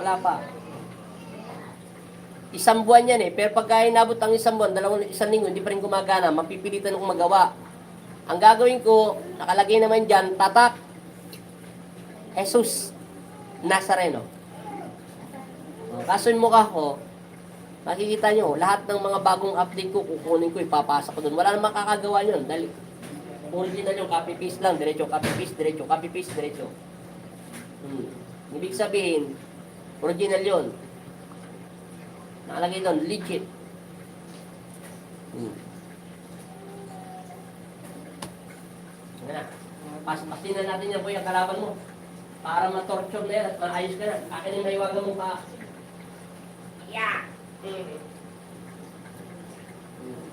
Wala pa. Isang buwan yan eh. Pero pagka inabot ang isang buwan, isang linggo, hindi pa rin gumagana. Mapipilitan akong magawa. Ang gagawin ko, nakalagay naman dyan, tatak, Jesus Nazareno. Kaso yung mukha ko, makikita nyo, lahat ng mga bagong update ko, kukunin ko, ipapasa ko doon. Wala namang makakagawa yun. Dahil original yung copy-paste lang. Diretso, copy-paste, diretso, copy-paste, diretso. Ibig sabihin, original yun. Nakalagay doon, legit. Yan na. Pasin na natin yan po yung kalaban mo. Para ma-torture na yan at maayos ka na. Akin yung naiwagan mo pa. Yeah!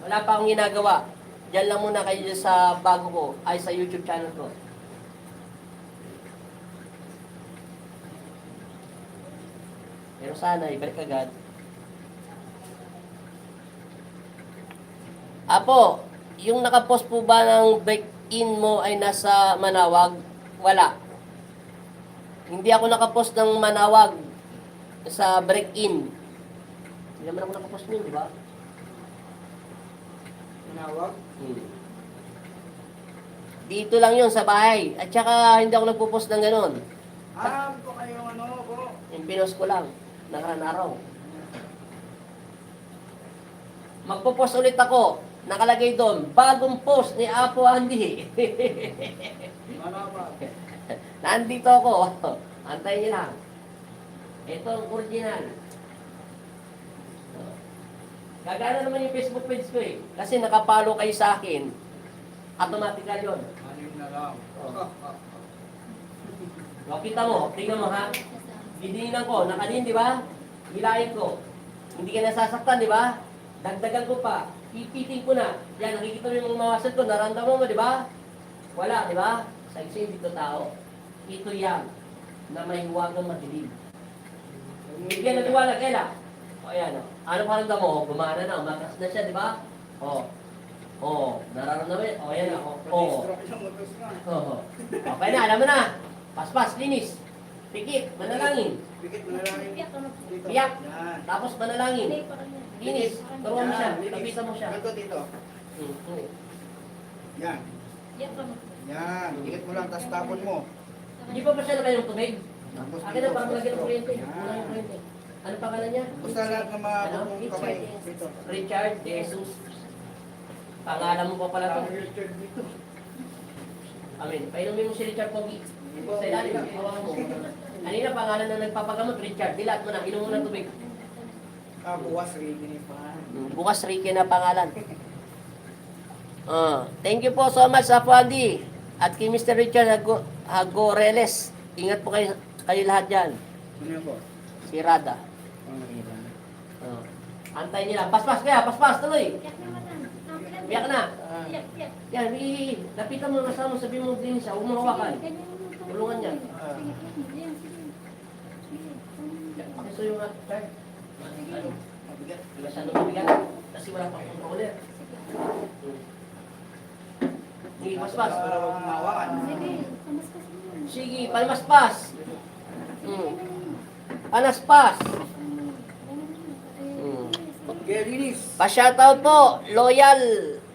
Wala pa akong ginagawa. Diyan lang muna kayo sa bago ko, ay sa YouTube channel ko. Pero sana, ibalik agad. Apo, yung nakapost po ba ng break-in mo ay nasa Manawag? Wala. Hindi ako nakapost ng Manawag sa break-in. Hindi naman ako nakapost nun, di ba? Manawag? Dito lang yun sa bahay. At saka hindi ako nagpo-post ng ganun. Po kayong po. Yung pinost ko lang. Nakaraan araw. Magpo-post ulit ako. Nakalagay doon, bagong post ni Apo Andy. Manawag. Nandito ako. Antayin niyo lang. Ito ang original. Gagana naman yung Facebook page ko eh. Kasi nakapalo kayo sa akin. Automatical yun. Anim na lang. O, kita mo. Tingnan mo ha. Didinan ko. Nakanin, di ba? Hilahin ko. Hindi ka nasasaktan, di ba? Dagdagan ko pa. Ipiting ko na. Yan, nakikita mo yung mga mawasan ko. Naramdaman mo, di ba? Wala, di ba? Sa isang dito tao. Ito yan. Na may huwagang madilim. Bigyan na tiwala, Kela. O, ayan, o. Ano paramdam mo? Gumana na. Umakas na siya, di ba? O. O. Nararamdaman. O, ayan na. O. O. Okay na, alam mo na. Paspas, linis. Pikit, manalangin. Pikit mo na lang. Piyak ka na. Dito. Piyak. Yan. Tapos manalangin. Hindi, parang yan. Linis. Turuan mo siya. Linis. Tapitan mo siya. Ganito dito. Yan. Piyak ka na. Yan. Pikit mo lang, tapos tapon mo. Hindi pa ba siya na kayong tubig? Tapos Akin na, parang lagyan ng kuryente. Kulang yung kuryente. Ano pangalan niya? Basta lahat ng mga Ano? bubong kamay. Dito. Richard De Jesus. Pangalan mo pa pala to. Amen. Painumin mo si Richard Pogi. Sa ilalim, hawakan mo. Kanina pangalan na nagpapagamot, Richard. Dilat mo na, inom mo ng tubig. Bukas rin pa. Bukas Ricky na pangalan. Thank you po so much, Apo Andy. At kay Mr. Richard Hagoreles. Ingat po kayo lahat dyan. Ano yan po? Si Rada. Antay nila. Paspas kaya, paspas, tuloy. Piyak naman na. Biyak na. Piyak, piyak. Yan, lapitan mo na mo, sabi mo din siya, huwag mo hawakan. Ganyan mo. Tulungan niya. Sige, sige. Sige. Pakisuyo nga, sir. Ano? Mabigat. Masyadong mabigat. Kasi wala pa controller. Sige, paspas. Para huwag mawakan. Sige, kamaskas mo. Sige, palmaspas. Panaspas. Kaya linis. Pa-shoutout po, Loyal.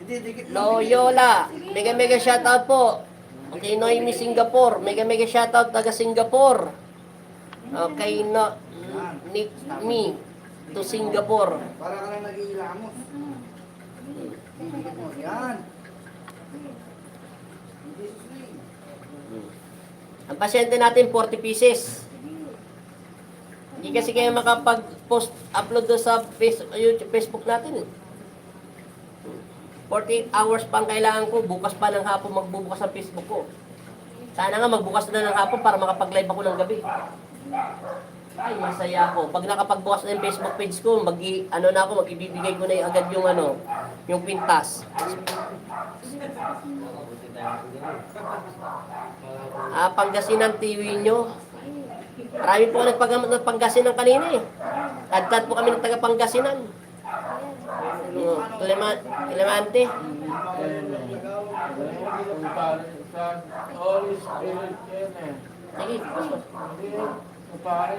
Hindi, dikit lang. Loyola. Mega shoutout po. Okay, Noemi Singapore. Mega shoutout taga Singapore. Okay, no, Nick me to Singapore. Para ka lang nag-iilamos. Dikit mo. Yan. Ang pasyente natin, 40 pieces. Hindi kasi kayo makapag-upload doon sa Facebook natin. 48 hours pang kailangan ko. Bukas pa ng hapon magbubukas ang Facebook ko. Sana nga magbukas na ng hapon para makapag-live ako ng gabi. Ay, masaya ako. Pag nakapagbukas na yung Facebook page ko, mag-ibibigay ko na agad yung pintas. Pangasinan TV nyo. Marami po nagpagamot ng Pangasinan kanina eh. Tad po kami ng taga Pangasinan. Clemante. Holy Spirit, amen. Sige, pasok. Pare,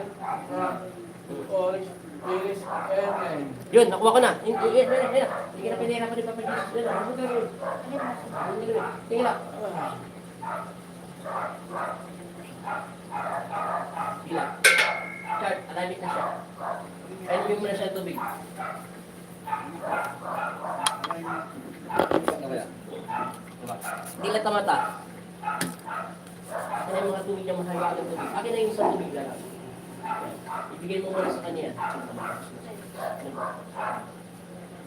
Holy Spirit, amen. Yun, nakuha ko na. Hindi na pinahirapan ni Papa Jesus. Yun, ano gagawin? Sige lang. Sige lang. Chart, alamit na siya. Ayun mo na siya tubig. Hindi lang tamata. Ano yung mga tubig niya mahal ng tubig? Akin na yung isang tubig lang. Ibigay mo muna sa kanya.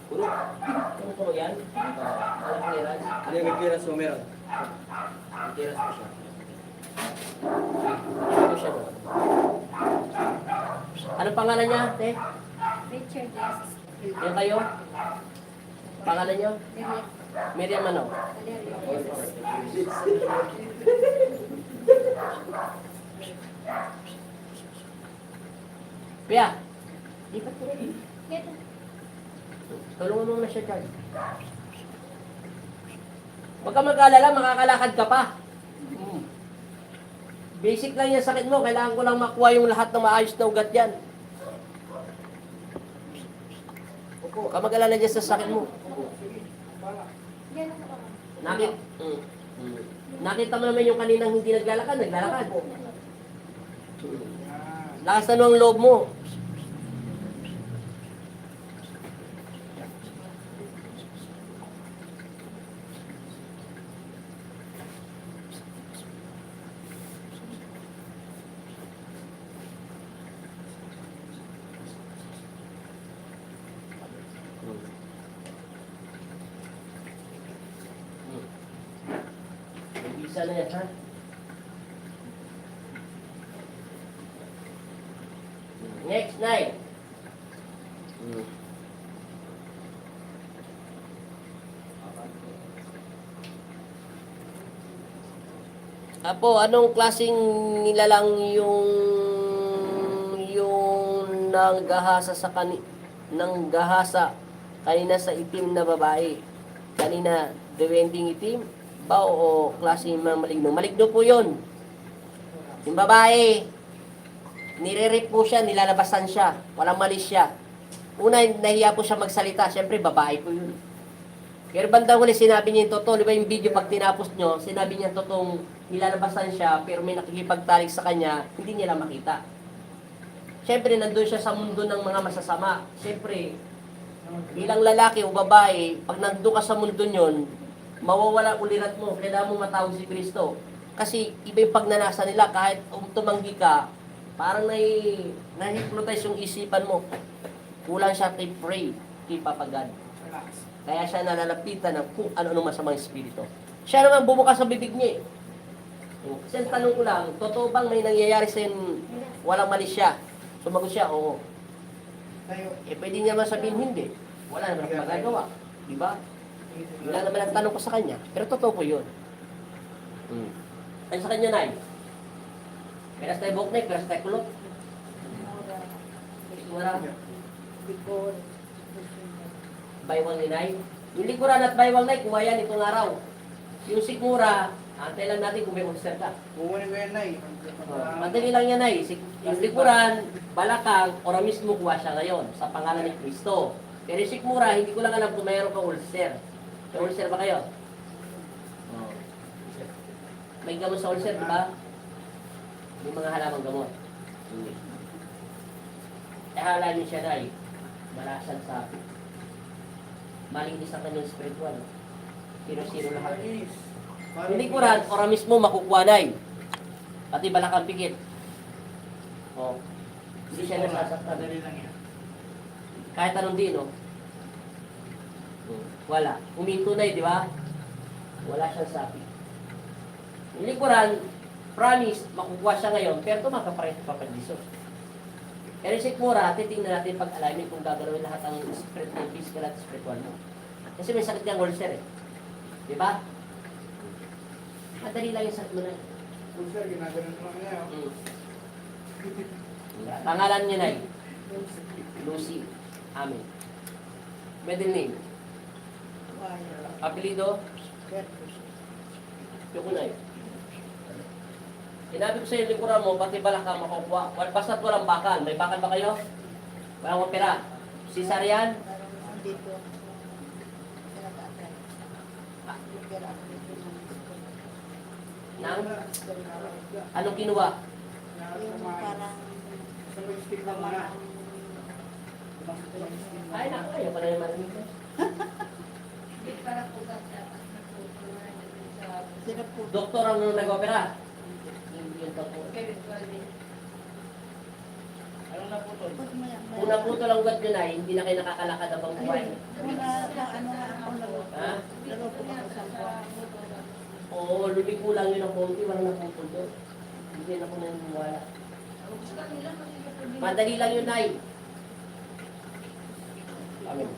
Puro. Ano po yan? Walang clearance. Ano yung nagkiras mo meron? Clearance po siya. Ito siya doon. Anong pangalan niya, te? Richard, yes. Yan kayo? Pangalan niyo? Miriam. Miriam ano? Valerio, yes. Pia! Lipat ko rin. Ito. Tulungan mo na siya dyan. Huwag ka mag-alala, makakalakad ka pa. Basic lang yung sakit mo. Kailangan ko lang makuha yung lahat ng maayos na ugat yan. Huwag ka mag-alala dyan sa sakit mo. Yan ako. Nakita mo naman yung kaninang hindi naglalakad. Lakas na ang loob mo. Isa na yan, ha? Next, night. Apo, anong klaseng nilalang yung nanggahasa sa nanggahasa kanina sa itim na babae? Kanina, duwending itim? Ba o klaseng maligno? Maligno po yun. Yung babae, nire-rape po siya, nilalabasan siya, walang malis siya. Una, nahiya po siya magsalita, siyempre babae po yun. Pero bandang huli, sinabi niya yung totoo. Di ba yung video pag tinapos nyo, sinabi niya totoong nilalabasan siya, pero may nakikipagtalik sa kanya, hindi niya lang makita. Siyempre, nandun siya sa mundo ng mga masasama. Siyempre, bilang lalaki o babae, pag nandun ka sa mundo nyon, mawawala ulirat mo, kailangan mo matawag si Kristo. Kasi iba yung pagnanasa nila, kahit tumanggi ka, parang na-hypnotize yung isipan mo. Kulang siya kay pray, kay Papa God. Kaya siya nalalapitan ng kung ano-ano masamang espiritu. Siya naman bumukas sa bibig niya eh. Kasi ang tanong ko lang, totoo bang may nangyayari sa walang mali siya? Sumagot siya, oo. Eh pwede niya naman sabihin hindi. Wala naman akong magagawa. Diba? Wala naman ang tanong ko sa kanya. Pero totoo po yun. Ano sa kanya, Nay? Peras tayo buknay, peras tayo kulot. Wala. Baywang ni Nay. Yung likuran at baywang Nay, kuha yan itong araw. Yung sikmura, antay lang natin kung may ulcer ka. Kukunin ko yan, Nay. Madali lang yan, Nay. Yung likuran, balakang, ora mismo kuha siya ngayon sa pangalan ni Kristo. Pero yung sikmura, hindi ko lang alam kung mayroon kang ulcer. May ulcer ba kayo? May gamot sa ulcer, di ba? Yung mga halamang gamot. Hala niyo siya, Nay. Malasan sa malinis ang kanyang spiritual. Sino-sino lahat. Yung likuran, ora mismo makukuha, Nay. Pati balakang pikit. Hindi siya nasasaktan. Kahit anong din, no? Wala. Huminto na di ba? Wala siyang sapi. Yung likuran, promise, makukuha siya ngayon, pero tumakapareho pa pag Jesus. Pero yung sikmura, titingnan natin pag-alignment kung gagalawin lahat ang spiritual, physical at spiritual mo. Kasi may sakit niyang ulcer eh. Di ba? Madali lang yung sakit mo na. Ulcer, ginaganon mo niya. Pangalan niya, Nay? Lucy. Amen. Middle name? Apelido? Yung Nay. Sinabi ko sa iyo, likuran mo, pati balak ka makukuha. Basta't walang bakal. May bakal ba kayo? Walang opera. Cesarean? Dito. Nang? Anong kinuha? Yung parang Sa may stick na muna. Ay, naku, ayaw pa na yung marinig ko. sila po. Doktor ang nag-opera? Hindi yung doktor. Anong naputol? Kung naputol ang ugat nyo na, hindi na kayo nakakalakad habang buhay. Ha? Oo, luliko lang yun ang konti, walang naputol doon. Hindi na ako naniniwala. Madali lang yun, Nay. Amen.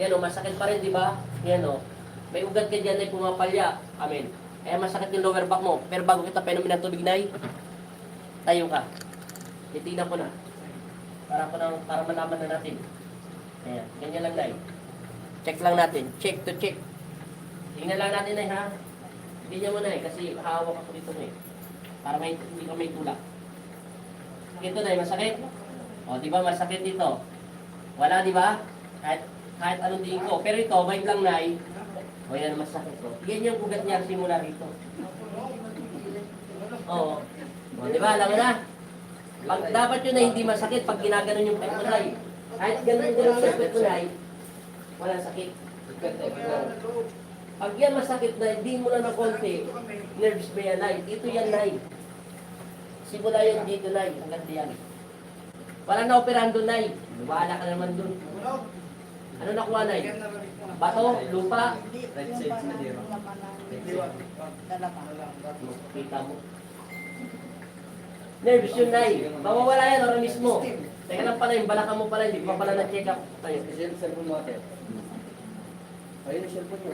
Yan o, masakit pa rin, di ba? Yan o. May ugat ka dyan ay pumapalya. Amen. Kaya masakit yung lower back mo. Pero bago kita painumin ng tubig, Nay, tayo ka. Titignan ko na. Para malaman na natin. Ayan, ganyan lang, Nay. Check lang natin. Check to check. Tingnan lang natin, Nay, ha? Ganyan mo, Nay, kasi hawak ako dito, Nay. Para hindi ka may tulak. Ito, Nay, masakit? O, di ba masakit dito? Wala, di ba? Kahit anong tingin ko. Pero ito, may lang, Nay. O, yan ang masakit ko. Yan yung ugat niya simula rito. Oo. O, di ba? Alam mo na? Dapat yun na hindi masakit pag ginaganon yung pet mo, Nay. Kahit ganun sa pet mo, Nay, walang sakit. Pag yan masakit na, hindi mo na ng konti, nerves ba yan, Nay? Ito yan, Nay. Simula yan dito, Nay. Hanggang diyan. Wala na operahan doon, Nay. Bahala ka naman doon. Ano nakuha, Nay? Bato? Lupa? Right side sa dero. Kita mo. Nerves yun, Nay. Mawawala yan, oras mismo. Teka lang pala, yung balakang mo pala, hindi pa pala na-check up tayo. Kasi yung cellphone mo ate. Ayun yung cellphone mo.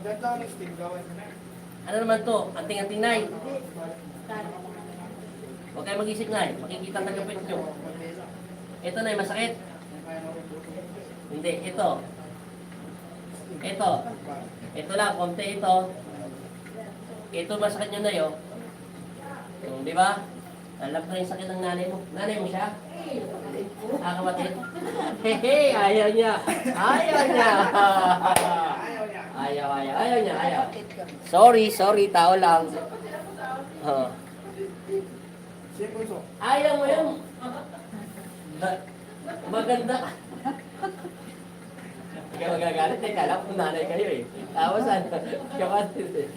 Dahil lang ang stick, gawin mo na. Ano naman to? Anting-anting, Nay. Huwag kayo mag-isip, Nay. Makikita ang nagapit nyo. Ito, Nay, masakit. Hindi, ito. Ito. Ito lang, konti ito. Ito masakit nyo, Nay, oh. Di ba? Alam ko yung sakit ng nanay mo. Nanay mo siya? Kapatid? Hehe, ayaw niya. Ayaw niya. Ayaw niya. Sorry, tao lang. Siya punso. Ayaw mo yun. Maganda ka. Hindi ka magagalit eh. Kala ko nanay kayo eh. Tapos ano? Kapatid eh.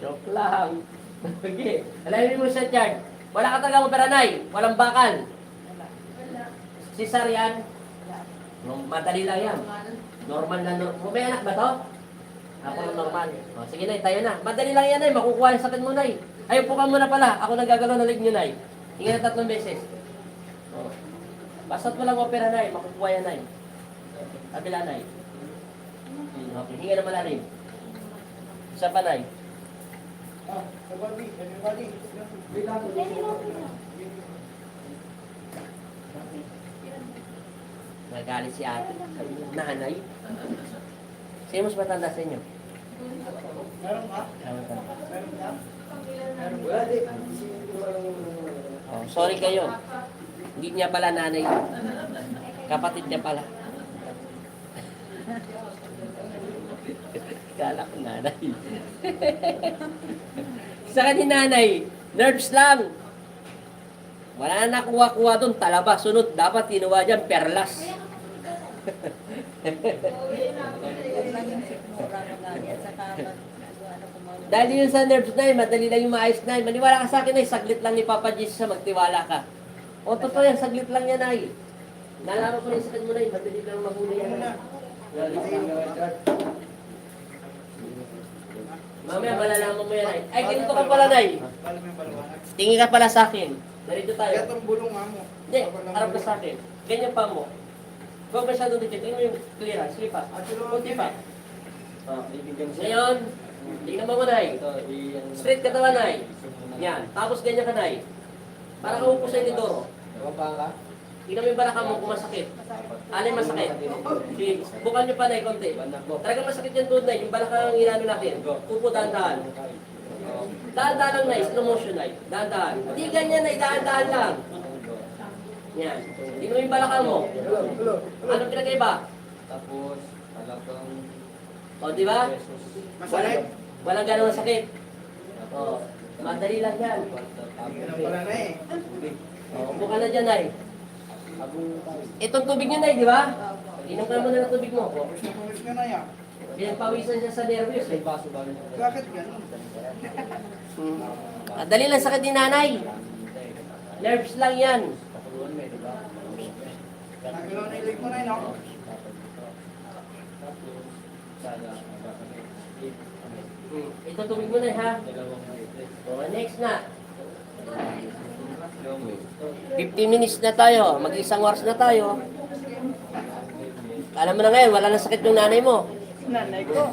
Joke lang. Okay. Alamin mo siya, Chard. Wala ka talagang operanay. Walang bakal. Cesarean. Madali lang yan. Normal na normal. May anak ba to? Ako na normal. O, sige, Nay, tayo na. Madali lang yan, Nay. Makukuha yung sakit mo, Nay. Ay, upo ka muna pala. Ako nagagalaw na leg nyo, Nay. Hinga na 3 beses. O. Basta't walang opera, Nay. Makukuha yan, Nay. Kabila, Nay. Okay, hinga na malalim. Isa pa, Nay. Everybody. Nagalit si ate. Nanay. Sino mas matanda sa inyo? Meron ka? Wala di. Oh, sorry kayo. Hindi niya pala nanay. Kapatid niya pala. Kala ko nanay. Sa ni nanay, nerves lang. Wala na nakuha-kuha doon, talaba, sunod. Dapat tinuwa dyan, perlas. Dahil yun sa nerves na madali lang yung maayos na maniwala ka sa akin saglit lang ni Papa Jesus sa magtiwala ka. O totoo yan, saglit lang yan ay. Nalaro ko yung sakit mo na madali lang mahuli yan. Mamaya malalaman mo yan ay. Ay, ganito ka pala, Nay. Alam mo yung palawanag. Tingin ka pala sa akin. Narito tayo. Kaya itong bulong nga mo. Hindi, harap ka sa akin. Ganyan pa mo. Huwag masyadong dito. Tingnan mo yung clearance. Sige pa. Kunti pa. Ibigyan siya. Ngayon, Tingnan mo, Nay. Straight katawan, Nay. Yan. Tapos ganyan ka, Nay. Para ka upo sa inidoro. Tingnan mo yung balakang mo kung masakit. Alin masakit? Sige, bukan nyo pa, Nay, konti. Talagang masakit yan doon, Nay. Yung balakang ang inano natin. Upo, dahan-dahan. Dahan-dahan lang, Nay. Slow motion, Nay. Dahan-dahan. Hindi ganyan, Nay. Dahan-dahan lang. Yan. Tingnan mo yung balakang mo. Anong pinagkaiba? Tapos, talagang O, di ba? Masakit? Walang ganong sakit. O, madali lang yan. Ganun pala na eh. O, upo ka na dyan, Nay. Itong tubig niya, Nay, di ba? Inom ka muna ng tubig mo. Pumis ka na yan. Pinagpawisan siya sa nervyos eh. Bakit ganun? Dali lang sakit ni nanay. Nerves lang yan. Nagalaw na ilig mo na yun, no? Ito tubig mo na ha. O, next na. 15 minutes na tayo. Mag-isang oras na tayo. Alam mo na ngayon, wala na sakit yung nanay mo. Nanay ko.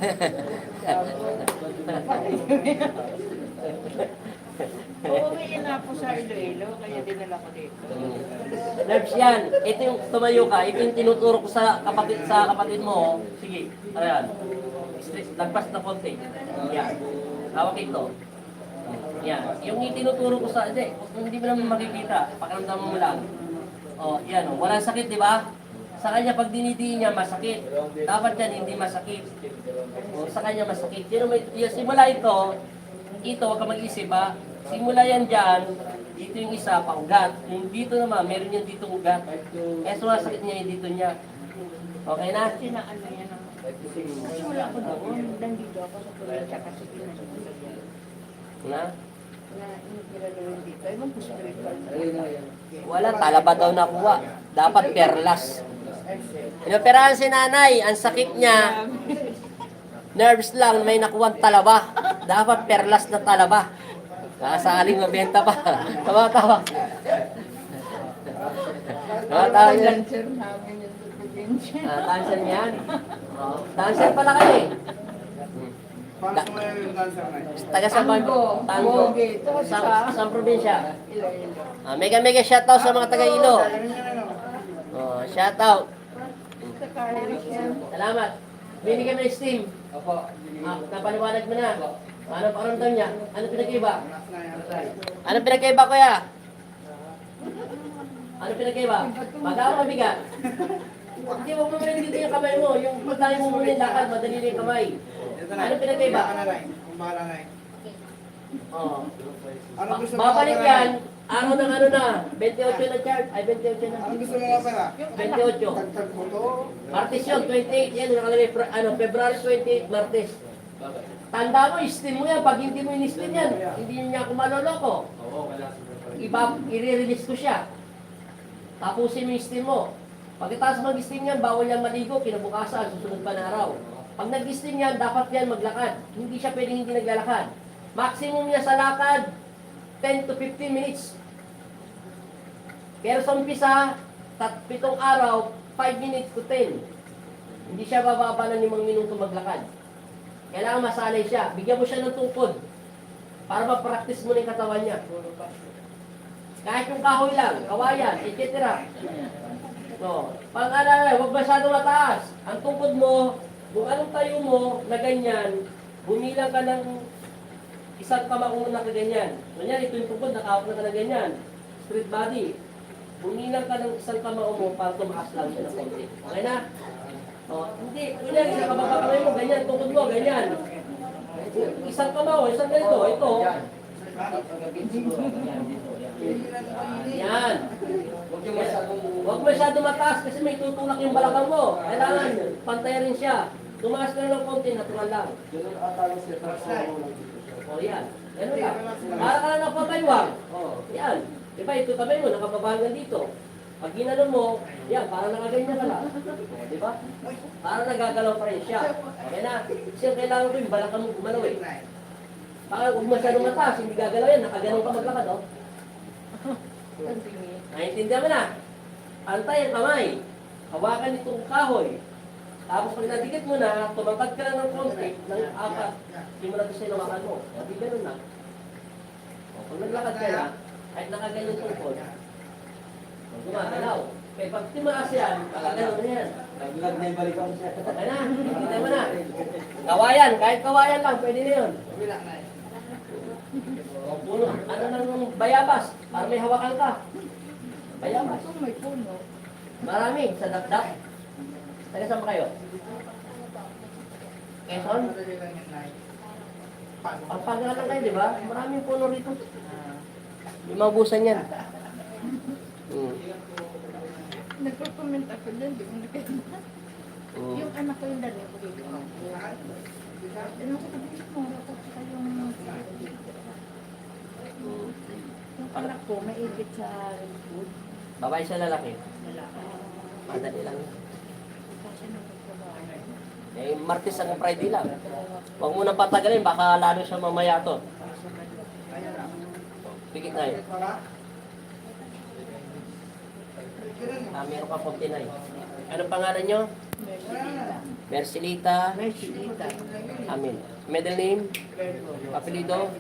Uuwiin na ako sa Iloilo, kaya dinala ko dito. Nerves yan. Ito yung tumayo ka. Ito yung tinuturo ko sa kapatid mo. Sige. Ayan. Lagpas na konti. Yan. Hawak ito. Yan. Yung itinuturo ko sa... Hindi mo naman makikita. Pakiramdam mo lang. O, yan. Walang sakit, di ba? Sa kanya, pag dinidiin niya, masakit. Dapat yan, hindi masakit. O, sa kanya, masakit. Yung simula ito, huwag ka mag-isip, ha? Simula yan dyan, dito yung isa, paugat. Yung dito naman, meron yung dito ugat. Kaya sumasakit niya yung dito niya. Okay na? Kasi na ano yan ang... Kasi wala ako doon. Nandito ako sa probinsya kasi pinasusunod yan. Na? Na inipiralo dito. Ewan ko spiritual. Wala, talaba daw nakuha. Dapat perlas. Inoperahan si nanay, ang sakit niya, nerves lang, may nakuha talaba. Dapat perlas na talaba. Kakasaling mabenta pa. Tawa-tawa. Tawa-tawa yan. Cancer namin yung sa probinsya. Dancer yan. Oh, dancer pala kayo eh. Paano sumayaw yung dancer na yun? Taga sa Tango. Tango. Pogi. Ito Sa probinsya. Iloilo. Mega shoutout sa mga taga-Ilo. Ganun yan, ano? Oh, shoutout. Sa Carlos yan. Salamat. Binigyan mo ng steam. Napaliwanag mo na. Ano pakiramdam niya? Ano pinag-iba? Anak na yan. Ano pinag-iba, kuya? Ano pinag-iba? Magawa o mabigat? Hindi, huwag mo rin dito yung kamay mo. Yung pagdali mo muna yung lakad, madali na yung kamay. Ito na. Ano pinag-iba? Kaya ka na, Nay. Kung bahala na eh. Oh. Ano gusto mo Babalik opera, yan. Nay? Araw ng ano na. 28 na charge. Ay, 28 na. Ano gusto mo opera? 28. Tagtag mo to? Martes yun, 28 yan. Nakalagay, February 28, Martes. Tanda mo, steam mo yan. Pag hindi mo in-steam yan, hindi niya ako maloloko. I-release ko siya. Tapusin mo yung steam mo. Pagkatapos mag-steam yan, bawal yan maligo, kinabukasan, susunod pa na araw. Pag nag-steam yan, dapat yan maglakad. Hindi siya pwedeng hindi naglalakad. Maximum niya sa lakad, 10 to 15 minutes. Pero sa umpisa, 7 araw, 5 minutes to 10. Hindi siya bababa ng 5 minuto maglakad. Kailangan masanay siya. Bigyan mo siya ng tungkod para ma-practice mo na yung katawan niya. Kahit yung kahoy lang, kawayan, etc. No. Pang-alala, huwag masyado mataas. Ang tungkod mo, kung anong tayo mo na ganyan, bumilang ka ng isang kamao na ganyan. Ganyan, ito yung tungkod, nakahawak na ka na ganyan. Straight body. Bumilang ka ng isang kamao mo para tumaas lang siya ng konti. Okay na? Oh, hindi. Kunyari, nakababa kamay mo, ganyan, tungkod mo, ganyan. Isang kamao, isang ganito, ito. Yan. Huwag masyado mataas kasi may tutulak yung balakang mo. Kailangan, pantay rin siya. Tumaas ka ng konti, natural lang. O yan. Ganun lang. Para ka na napapaywang. O, yan. Diba, ito kamay mo, nakapabahagan dito. Pag ginano mo, yan, parang nakaganyan ka lang. O, diba? Parang nagagalaw pa rin siya. Okay na. Kasi yung kailangan ko yung balakang mo gumalaw eh. Baka huwag masyado mataas, hindi gagalaw yan. Nakaganon ka maglakad, o. Naintindihan mo na. Pantay ang kamay. Hawakan itong kahoy. Tapos pag nadikit mo na, tumangkad ka lang ng konti, ng apat, hindi mo na gusto lumakan mo. Hindi ganun na. O, pag naglakad ka na, kahit nakaganyan tungkol, gumagalaw. Kaya pag timaas yan, nakagalaw na yan. Naglag na yung balik ako siya. Ay na, kita mo na. Kawayan, kahit kawayan lang, pwede na yun. O, puno, ano ng bayabas, para may hawakan ka. Bayabas. Kung may puno. Marami, sa dakdak. Taga saan ba kayo? Quezon? Pagpagalan lang kayo, di ba? Maraming puno rito. May mabusan yan. Nagko-comment ako dyan, di ko nakita. Yung anak ko yung dali ko dito. Ano ko sabihin mo, rapot sa yung... Yung anak ko, maigit sa food. Babae sa lalaki. Lalaki. Madali lang. Kasi nagkatrabaho. Eh, Martes ang Friday lang. Huwag mo nang patagalin, baka lalo siya mamaya to. Pikit na yun. Meron ka 49. Anong pangalan nyo? Mercilita. Mercilita. Amin. Middle name? Apelido?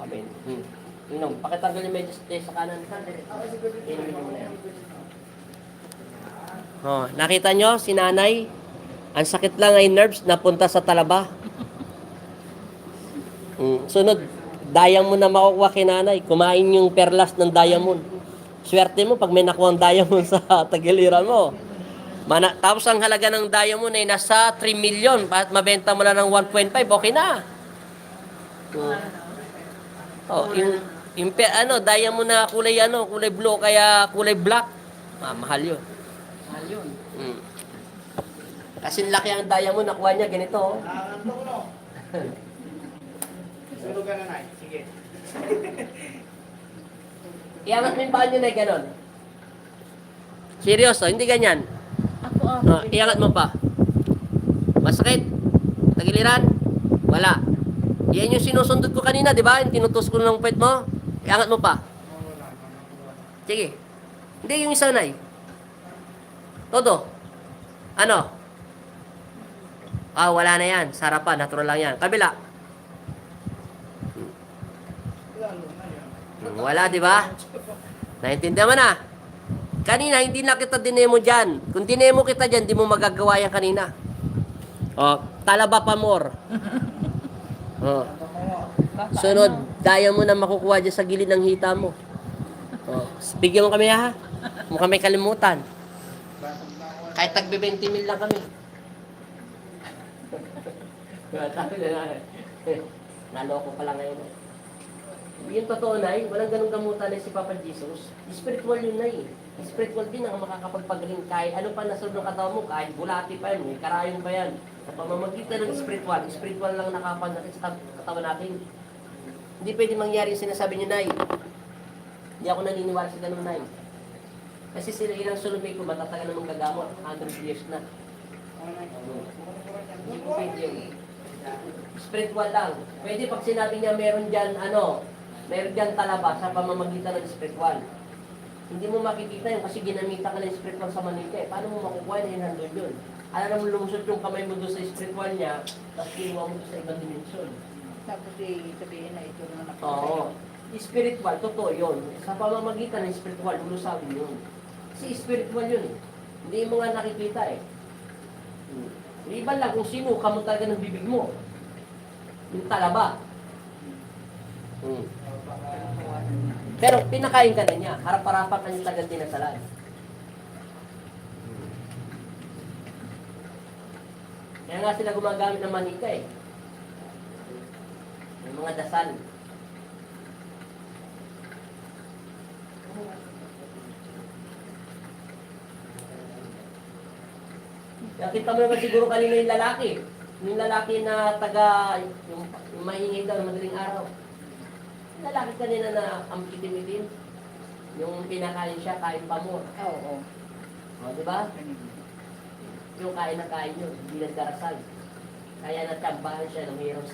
Amin. Inom, pakitanggal yung medyo sa kanan. Inom mo na yan. Oh, nakita nyo, si nanay, ang sakit lang ay nerves, napunta sa talaba. Sunod, diamond na makukuha kay nanay. Kumain yung perlas ng diamond. Swerte mo pag may nakuha ang diamond sa tagiliran mo. Tapos ang halaga ng diamond ay nasa 3 million. At mabenta mo na ng 1.5, okay na. Oh, diamond na kulay kulay blue kaya kulay black. Mahal 'yun. Mahal yun. Kasi laki ang diamond nakuha niya ganito. Oh. Tulog ka na, Nay. Sige. Iangat mo yung paa niyo na ganon. Seryoso, hindi ganyan. Ako Iangat mo pa. Masakit? Tagiliran? Wala. Yan yung sinusundot ko kanina, di ba? Yung tinutus ko ng puwet mo. Iangat mo pa. Sige. Hindi yung isa, Nay. Todo. Ano? Wala na yan. Sarapan. Natural lang yan. Kabila. Wala, di ba? Naintindihan mo na. Kanina, hindi na kita dinemo dyan. Kung dinemo kita dyan, di mo magagawa yan kanina. Talaba pa more. Sunod, daya mo na makukuha dyan sa gilid ng hita mo. Bigyan mo kami ha. Mukhang may kalimutan. Kahit tagbe 20 mil lang kami. Naloko pa lang ngayon. Yung totoo na walang ganung gamutan na si Papa Jesus. Spiritual yun na Spiritual din ang makakapagpagaling kahit ano pa nasunod ng katawan mo, kahit bulati pa yan, may karayong pa yan. Sa pamamagitan ng spiritual lang nakapan natin sa katawan natin. Hindi pwede mangyari yung sinasabi niyo, Nay. Hindi ako naniniwala sa ganun, Nay. Kasi sila ilang sulubay ko, matatagal namang gagamot. 100 years na. Hindi po pwede yun. Spiritual lang. Pwede pag sinabi niya meron dyan, meron dyan talaba sa pamamagitan ng spiritual. Hindi mo makikita yun kasi ginamita ka ng spiritual sa Manila. Paano mo makukuha na yun yun? Alam mo lumusot yung kamay mo doon sa spiritual niya, tapos kinuha mo doon sa ibang dimensyon. Tapos sabihin na ito naman ako. Oo. Spiritual, totoo yun. Sa pamamagitan ng spiritual, lulusabin yun. Kasi spiritual yun eh. Hindi mo nga nakikita eh. Iba lang kung sino ka mo talaga ng bibig mo. Yung talaba. Pero pinakain ka na niya. Harap-harapan ka niya talagang dinasalan. Kaya nga sila gumagamit ng manika eh. Yung mga dasal. Nakita mo naman siguro kanina yung lalaki. Yung lalaki na yung maingay daw, madaling araw. Yung lalaki kanina na ang itim-itim. Yung pinakain siya, kain pa mo. Oo. Di ba? Yung kain na kain yun, hindi nagdarasal. Kaya natsambahan siya ng mayroong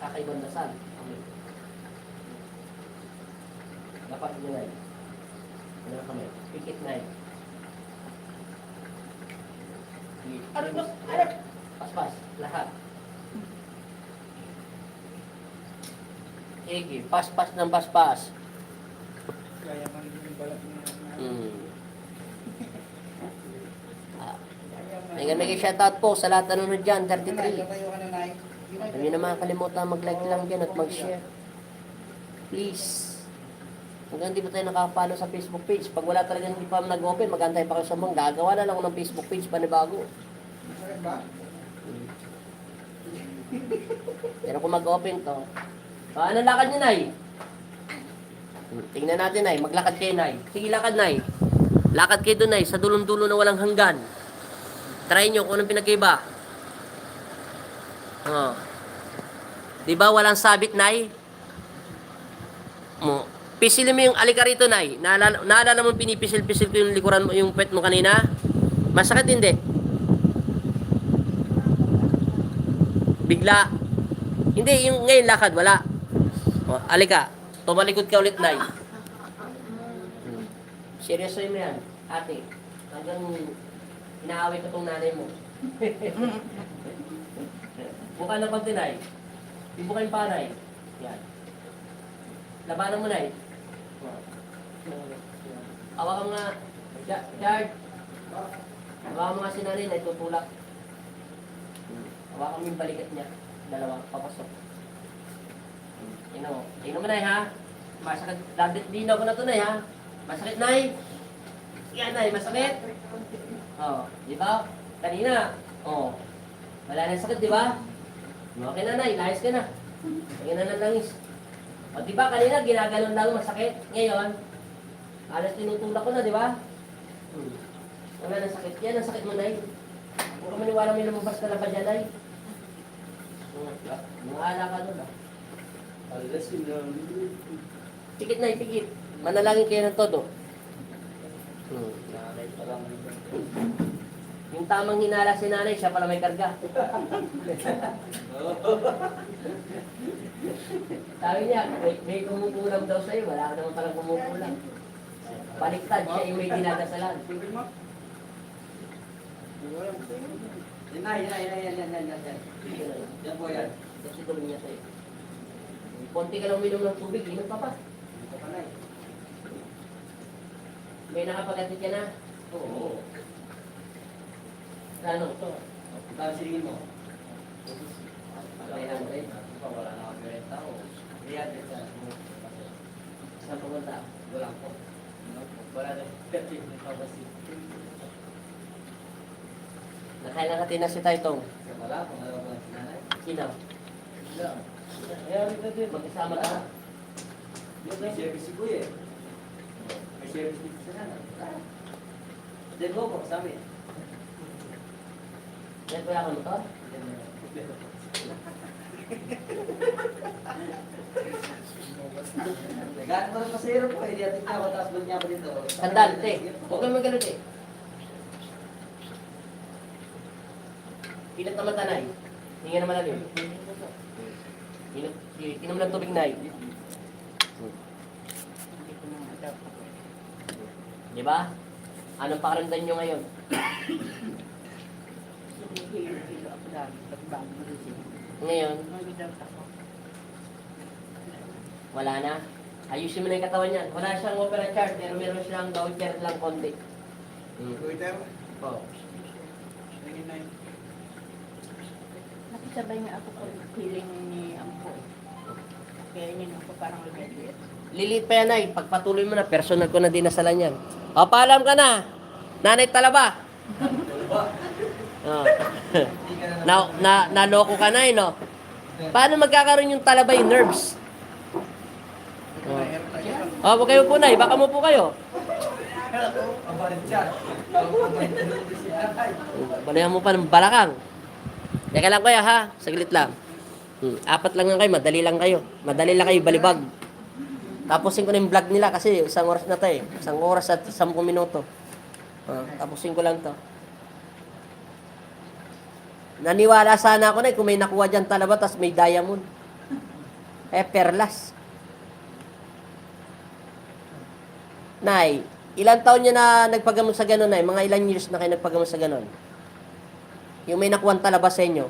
kakaibang dasal. Dapat nyo na yun. Ano na kami? Pikit na yun. Paspas, lahat. Sige, paspas ng paspas. Kaya man yung balat niya. Mega shoutout po sa lahat na nanonood dyan, 33. Tayo ka na, Nay. Huwag niyo naman kalimutan mag-like lang dyan at mag-share. Please. Hanggang hindi pa tayo nakapalo sa Facebook page. Pag wala talaga hindi pa nag-open, mag-antay pa kayo sa mga. Gagawa na lang ako ng Facebook page panibago. Sakit ba? Pero kung mag-open to, ano lakad niyo, Nay? Tingnan natin, Nay. Maglakad kayo, Nay. Sige, lakad, Nay. Lakad kayo doon, Nay. Sa dulong-dulo na walang hanggan. Try nyo kung anong pinagkaiba. Oh. Diba walang sabit, Nay? Mo. Pisilin mo yung alika rito, Nay. Naalala mo pinipisil-pisil ko yung likuran mo, yung pet mo kanina? Masakit hindi? Bigla. Hindi, yung ngayon lakad, wala. O, alika. Tumalikod ka ulit, Nay. Seryoso mo yan, ate. Hanggang inaaway ko tong nanay mo. Buka ng konti, Nay. Ibuka yung panay. Yan. Labanan mo, Nay. Hawakan mo nga. Chard. Hawakan mo nga si nanay, Nay. Tutulak. Hawakan mo yung balikat niya. Dalawa, papasok. Tingnan mo. Tingnan mo, Nay, ha? Masakit. Dinaw ko na to, Nay, ha? Masakit, Nay. Yan, Nay. Masakit. Oh, di ba? Kanina. Oh. Wala na sakit, di ba? Okay na, Nay. Layas ka na. Tingnan na ng langis. O, di ba? Kanina, ginaganon lang masakit. Ngayon, alas tinutulak ko na, di ba? Wala na sakit. Yan ang sakit mo, Nay. Huwag ka maniwala may lumabas ka na pa dyan, Nay. Mahala ka doon, ah. Pikit, Nay, pikit. Manalangin kayo ng todo. Yung tamang hinala si nanay, siya pala may karga. Sabi niya, may kumukulam daw sa'yo, wala ka naman palang kumukulam. Baliktad, siya yung may dinadasalan. Yan po yan. Kasi tuloy niya sa'yo. Konti ka lang uminom ng tubig, inom pa pa. May nakapagatid ka na? Oo. Ano? Tapos silingin mo. May hanggang. Wala na kami rin tao. Riyadit sa Saan pumunta? wala po. Wala na. Nakailangatin na si Taitong. Wala po. Wala po si nanay. Sino? Wala. Magkasama ka? May service si Kuya eh. May service dito sa nanay. Then go po sa amin. Yan kaya ka mo to? Nagano pa rin pasero po. Hindi atin niya ako. Tapos doon niya pa dito. Sandal, te. Huwag kang magalit eh. Pilit naman tanay. Hinga naman natin. Inom lang tubig, Nay. Di ba? Anong pakaramdam nyo ngayon? Ngayon, wala na. Ayusin mo na yung katawan niyan. Wala siyang opera chart, pero meron siyang gawin chart lang konti. Twitter? Oh. Tingin na yun. Nakisabay nga ako kung feeling ni Ampo. Kaya yun ako parang lumiliit. Lilit pa yan, Nay. Pagpatuloy mo na, personal ko na dinasalan yan. O, paalam ka na. Nanay Talaba. Oh. Naloko ka na, no? Paano magkakaroon yung talaba yung nerves? Oh, huwag kayo po, Nay. Baka mo po kayo. Balayan mo pa ng balakang. Teka lang kuya, ha? Saglit lang. 4 lang kayo, madali lang kayo. Madali lang kayo balibag. Tapusin ko na yung vlog nila kasi 1 oras na to eh. 1 oras at 10 minuto. Tapusin ko lang to. Naniwala sana ako na kung may nakuha dyan talaba tas may diamond. Perlas. Nay, ilang taon niya na nagpagamot sa ganun, Nay? Mga ilang years na kayo nagpagamot sa ganun? Yung may nakuwang talabas sa inyo.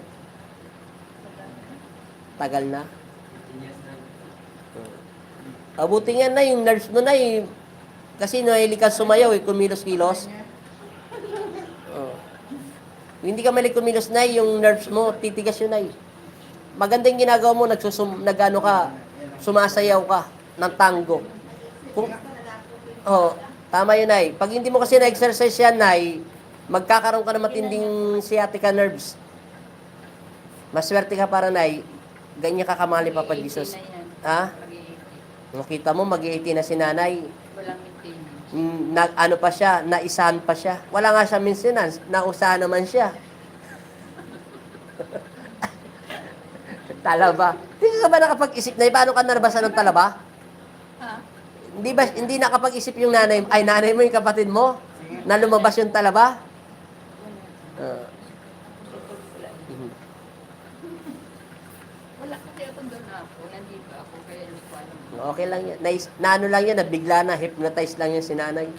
Tagal na. Abuti nga na yung nerves mo na kasi nahilig ka sumayaw kumilos-kilos. Oh. Hindi ka mahilig kumilos na yung nerves mo, titigas yun ay. Maganda yung ginagawa mo, nagano ka, sumasayaw ka ng tango. Tama yun ay. Pag hindi mo kasi na-exercise yan ay, magkakaroon ka ng matinding sciatica nerves. Maswerte ka para nay, ganyan ka kamali pa pag Jesus. Ha? Nakita mo, mag-80 na si nanay. Walang maintenance. Ano pa siya, naisahan pa siya. Wala nga siya maintenance, nausahan naman siya. Talaba. Hindi ka ba nakapag-isip na, paano ka nalabasan ng talaba? Ha? Hindi nakapag-isip yung nanay mo, yung kapatid mo, na lumabas yung talaba? Wala kasi ako doon ako. Nandito ako. Kaya hindi ko alam. Okay lang yan. Naano lang yan, nabigla na, hypnotize lang yan si nanay.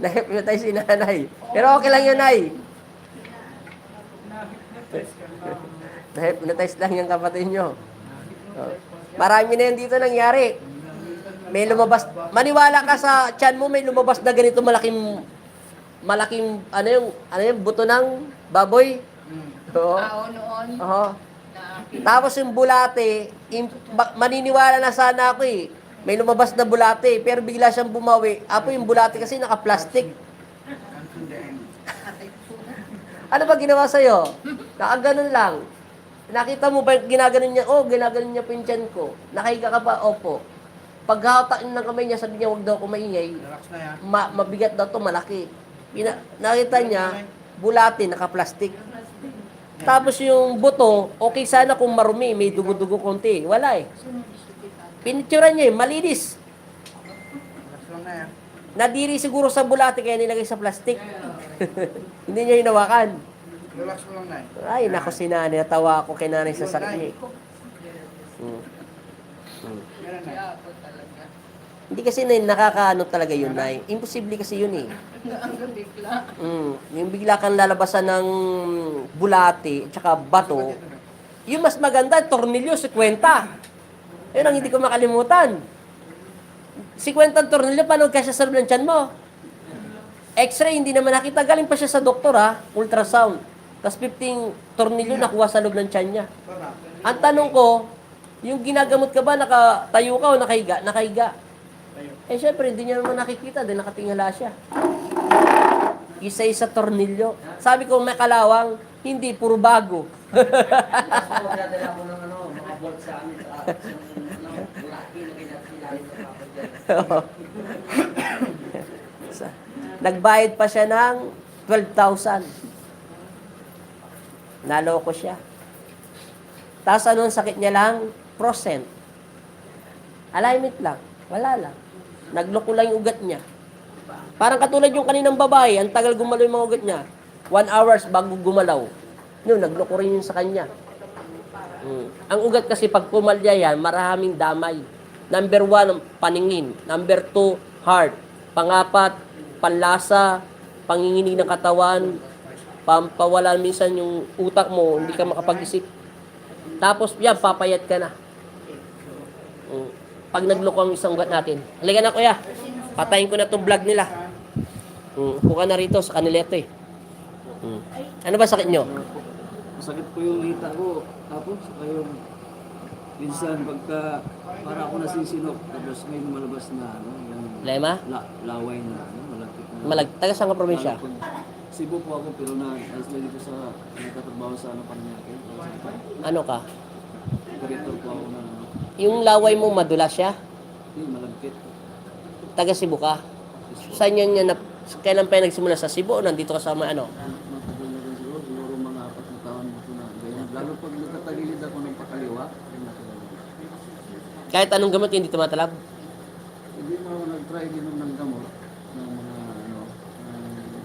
Na-hypnotize si nanay. Pero okay lang yun, nay. Na-hypnotize lang yung kapatid nyo. Marami na yan dito nangyari. May lumabas, maniwala ka sa tiyan mo, may lumabas na ganito malaking, ano yung buto ng baboy. Oo. Noon. Oo. Tapos yung bulate, maniniwala na sana ako eh. May lumabas na bulate, pero bigla siyang bumawi. Apo yung bulate kasi naka-plastic. Ano ba ginawa sa'yo? Nakaganon lang. Nakita mo ba ginaganon niya? Oh, ginaganon niya pinchen ko. Nakahiga ka pa? Opo. Paghahatain ng kamay niya, sabi niya, huwag daw ako maingay. Relax na yan. Mabigat daw to, malaki. Nakita niya, bulate, naka-plastic. Tapos yung buto, okay sana kung marumi, may dugo-dugo konti. Wala eh. Pinituran niya malinis. Relax lang na yan. Nadiri siguro sa bulate kaya nilagay sa plastic. Hindi niya hinawakan. Relax lang na yan. Ay, nako si nanay. Natawa ako kay nanay sa sakit niya. Meron na. Kaya ako talaga. Hindi kasi nakakaano talaga yun, Nay. Imposible kasi yun eh. Ang bigla. Yung bigla kang lalabasan ng bulate at saka bato, yung mas maganda, tornilyo, 50. Yun ang hindi ko makalimutan. 50 ang tornilyo, paano kasya sa loob ng tiyan mo? X-ray, hindi naman nakita. Galing pa siya sa doktor, ultrasound. Tapos 15 tornilyo nakuha sa loob ng tiyan niya. Ang tanong ko, yung ginagamot ka ba, nakatayo ka o nakahiga? Nakahiga. Eh, syempre, hindi niya naman nakikita dahil nakatingala siya. Isa-isa tornilyo. Sabi ko, may kalawang, hindi, puro bago. Magdadala ko ng mga bolt sa amin sa laki na kinasilalim sa kapatid. Nagbayad pa siya ng 12,000. Naloko siya. Tapos anong sakit niya lang? Prosent. Alignment lang. Wala lang. Nagloko lang yung ugat niya. Parang katulad yung kaninang babae, ang tagal gumalaw yung mga ugat niya. 1 hours bago gumalaw. No, nagloko rin yun sa kanya. Ang ugat kasi pag pumalya yan, maraming damay. Number 1, paningin. Number 2, heart. Pangapat, panlasa, panginginig ng katawan, pampawalan minsan yung utak mo, hindi ka makapag-isip. Tapos yan, papayat ka na. Pag nagloko ang isang ugat natin. Halika na kuya, patayin ko na itong vlog nila. Upo ka na rito sa kanila ito eh. Ano ba sakit nyo? Masakit po yung hita ko. Tapos, yung minsan pagka para ako nasisinok, tapos may lumalabas na yung Lema? laway na malapit na. Taga saan ka probinsya? Cebu po ako pero alas na dito sa nagtatrabaho sa Paranaque. Ano ka? Operator po ako na Yung laway mo madulas siya? malagkit. Taga Cebu ka? Saan yan kailan pa yung nagsimula sa Cebu o nandito ka sa ano? Matagal na rin siguro mga 4 na taon po na ganyan. Lalo pag nagtatagilid ako ng pakaliwa, yung nakagawa. Kahit anong gamot hindi tumatalab? Hindi mo ako nag-try ginom ng gamot ng mga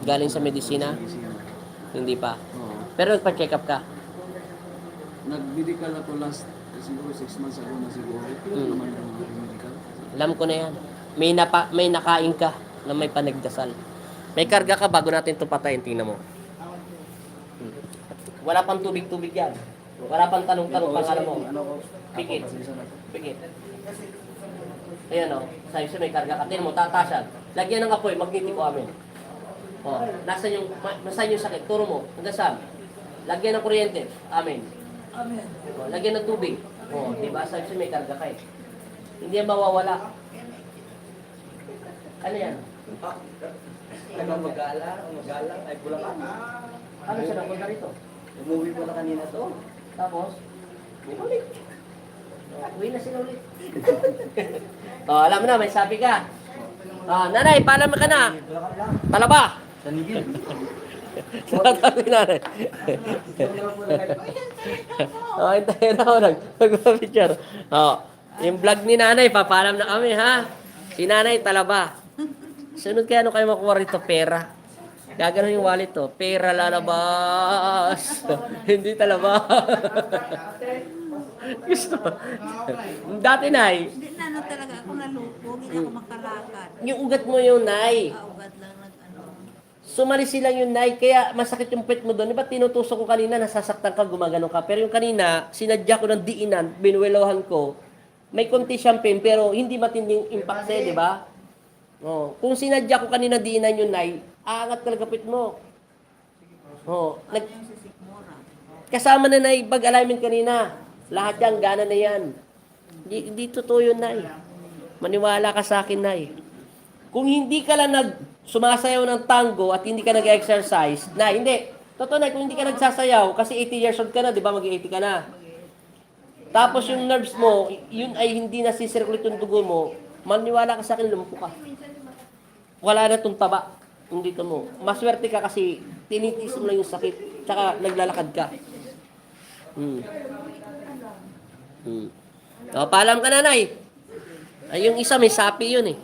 Galing sa medisina? medisina. Hindi pa. Oo. Pero nagpa-check up ka? Nag-medical ako last siguro 6 months ago na siguro. Pero naman yung medical. Alam ko na yan. May nakain ka na may panagdasal. May karga ka bago natin ito patayin. Tingnan mo. Wala pang tubig-tubig yan. Wala pang tanong-tanong pang alam mo. Pikit. Pikit. Ayan o. Sabi siya may karga ka. Tingnan mo, tatasan. Lagyan ng apoy, magnetiko amin. O, nasaan yung sakit? Turo mo. Hanggang saan? Lagyan ng kuryente. Amin. O, lagyan ng tubig. O, diba? Sabi siya may karga ka eh. Hindi yan mawawala. Ano yan? Ano magalang, ay Bulacan. Ano siya napunta rito? Umuwi mo na kanina to. Tapos, ulit. Uwi na sila ulit. Alam mo na, may sabi ka. Nanay, paalam ka na. Talaba. Sanigil. Sabi nanay. Hintayin ako nagpa-picture. Yung vlog ni nanay, papaalam na kami ha. Si nanay, talaba. Sunod kaya ano kayo makuha rito? Pera. Gaganon yung wallet to. Pera lalabas. Hindi talaba. Gusto. Dati, Nay. Hindi na ano talaga ako nalupog, hindi ako makalakad. Yung ugat mo yung, Nay. Ugat lang nag-ano. Sumalisi lang yung, Nay. Kaya masakit yung pet mo doon. Diba tinutusok ko kanina, nasasaktan ka, gumagano ka. Pero yung kanina, sinadya ko ng diinan, binuwelohan ko. May konti siyang pain, pero hindi matinding impact sa'yo, di ba? Oh, kung sinadya ko kanina diinan yung, Nay, aangat talaga pet mo. Oh, Yung sisikmura. kasama na Nay, bag alignment kanina. Lahat yan, gana na yan. Di totoo yun, Nay. Maniwala ka sa akin, Nay. Kung hindi ka lang sumasayaw ng tango at hindi ka nag-exercise, Nay, hindi. Totoo, Nay, kung hindi ka nagsasayaw, kasi 80 years old ka na, di ba? Mag-80 ka na. Tapos yung nerves mo, yun ay hindi nasisirculate yung dugo mo, maniwala ka sa akin, lumpo ka. Wala na itong taba. Yung dito mo. Maswerte ka kasi tinitis mo lang yung sakit. Tsaka naglalakad ka. Paalam ka, Nanay. Ay, yung isa may sapi yun eh.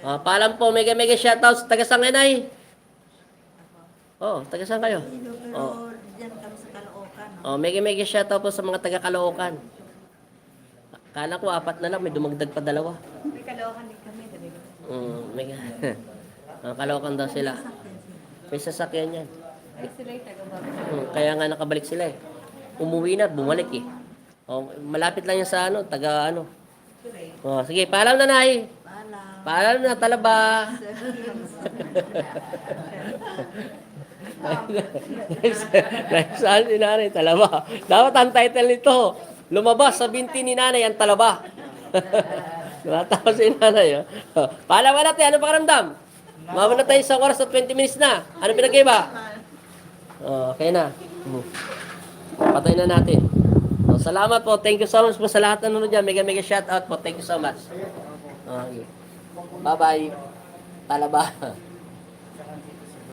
Paalam po. Mega shoutouts. Taga saan kayo, Nay? Taga saan kayo? Pero dyan kami sa Caloocan. Mega shoutout po sa mga taga Caloocan. Kala ko 4 na lang, may dumagdag pa 2. May Caloocan din kami. Mega. Caloocan daw sila. May sasakyan yan. Ay, sila yung taga-bago. Kaya nga nakabalik sila eh. Umuwi na, bumalik eh. Malapit lang yan sa taga ano. Sige, paalam na, Nay. Paalam na, talaba. Saan si Nanay, talaba. Dapat ang title nito, lumabas sa binti ni Nanay ang talaba. Natawa si Nanay. Paalam ka natin, ano pakiramdam? Mama na tayo 1 oras at 20 minutes na. Ano pinag-iba? Okay na. Patay na natin. Salamat po. Thank you so much po sa lahat na nanonood dyan. Mega shout out po. Thank you so much. Okay. Bye-bye. Talaba.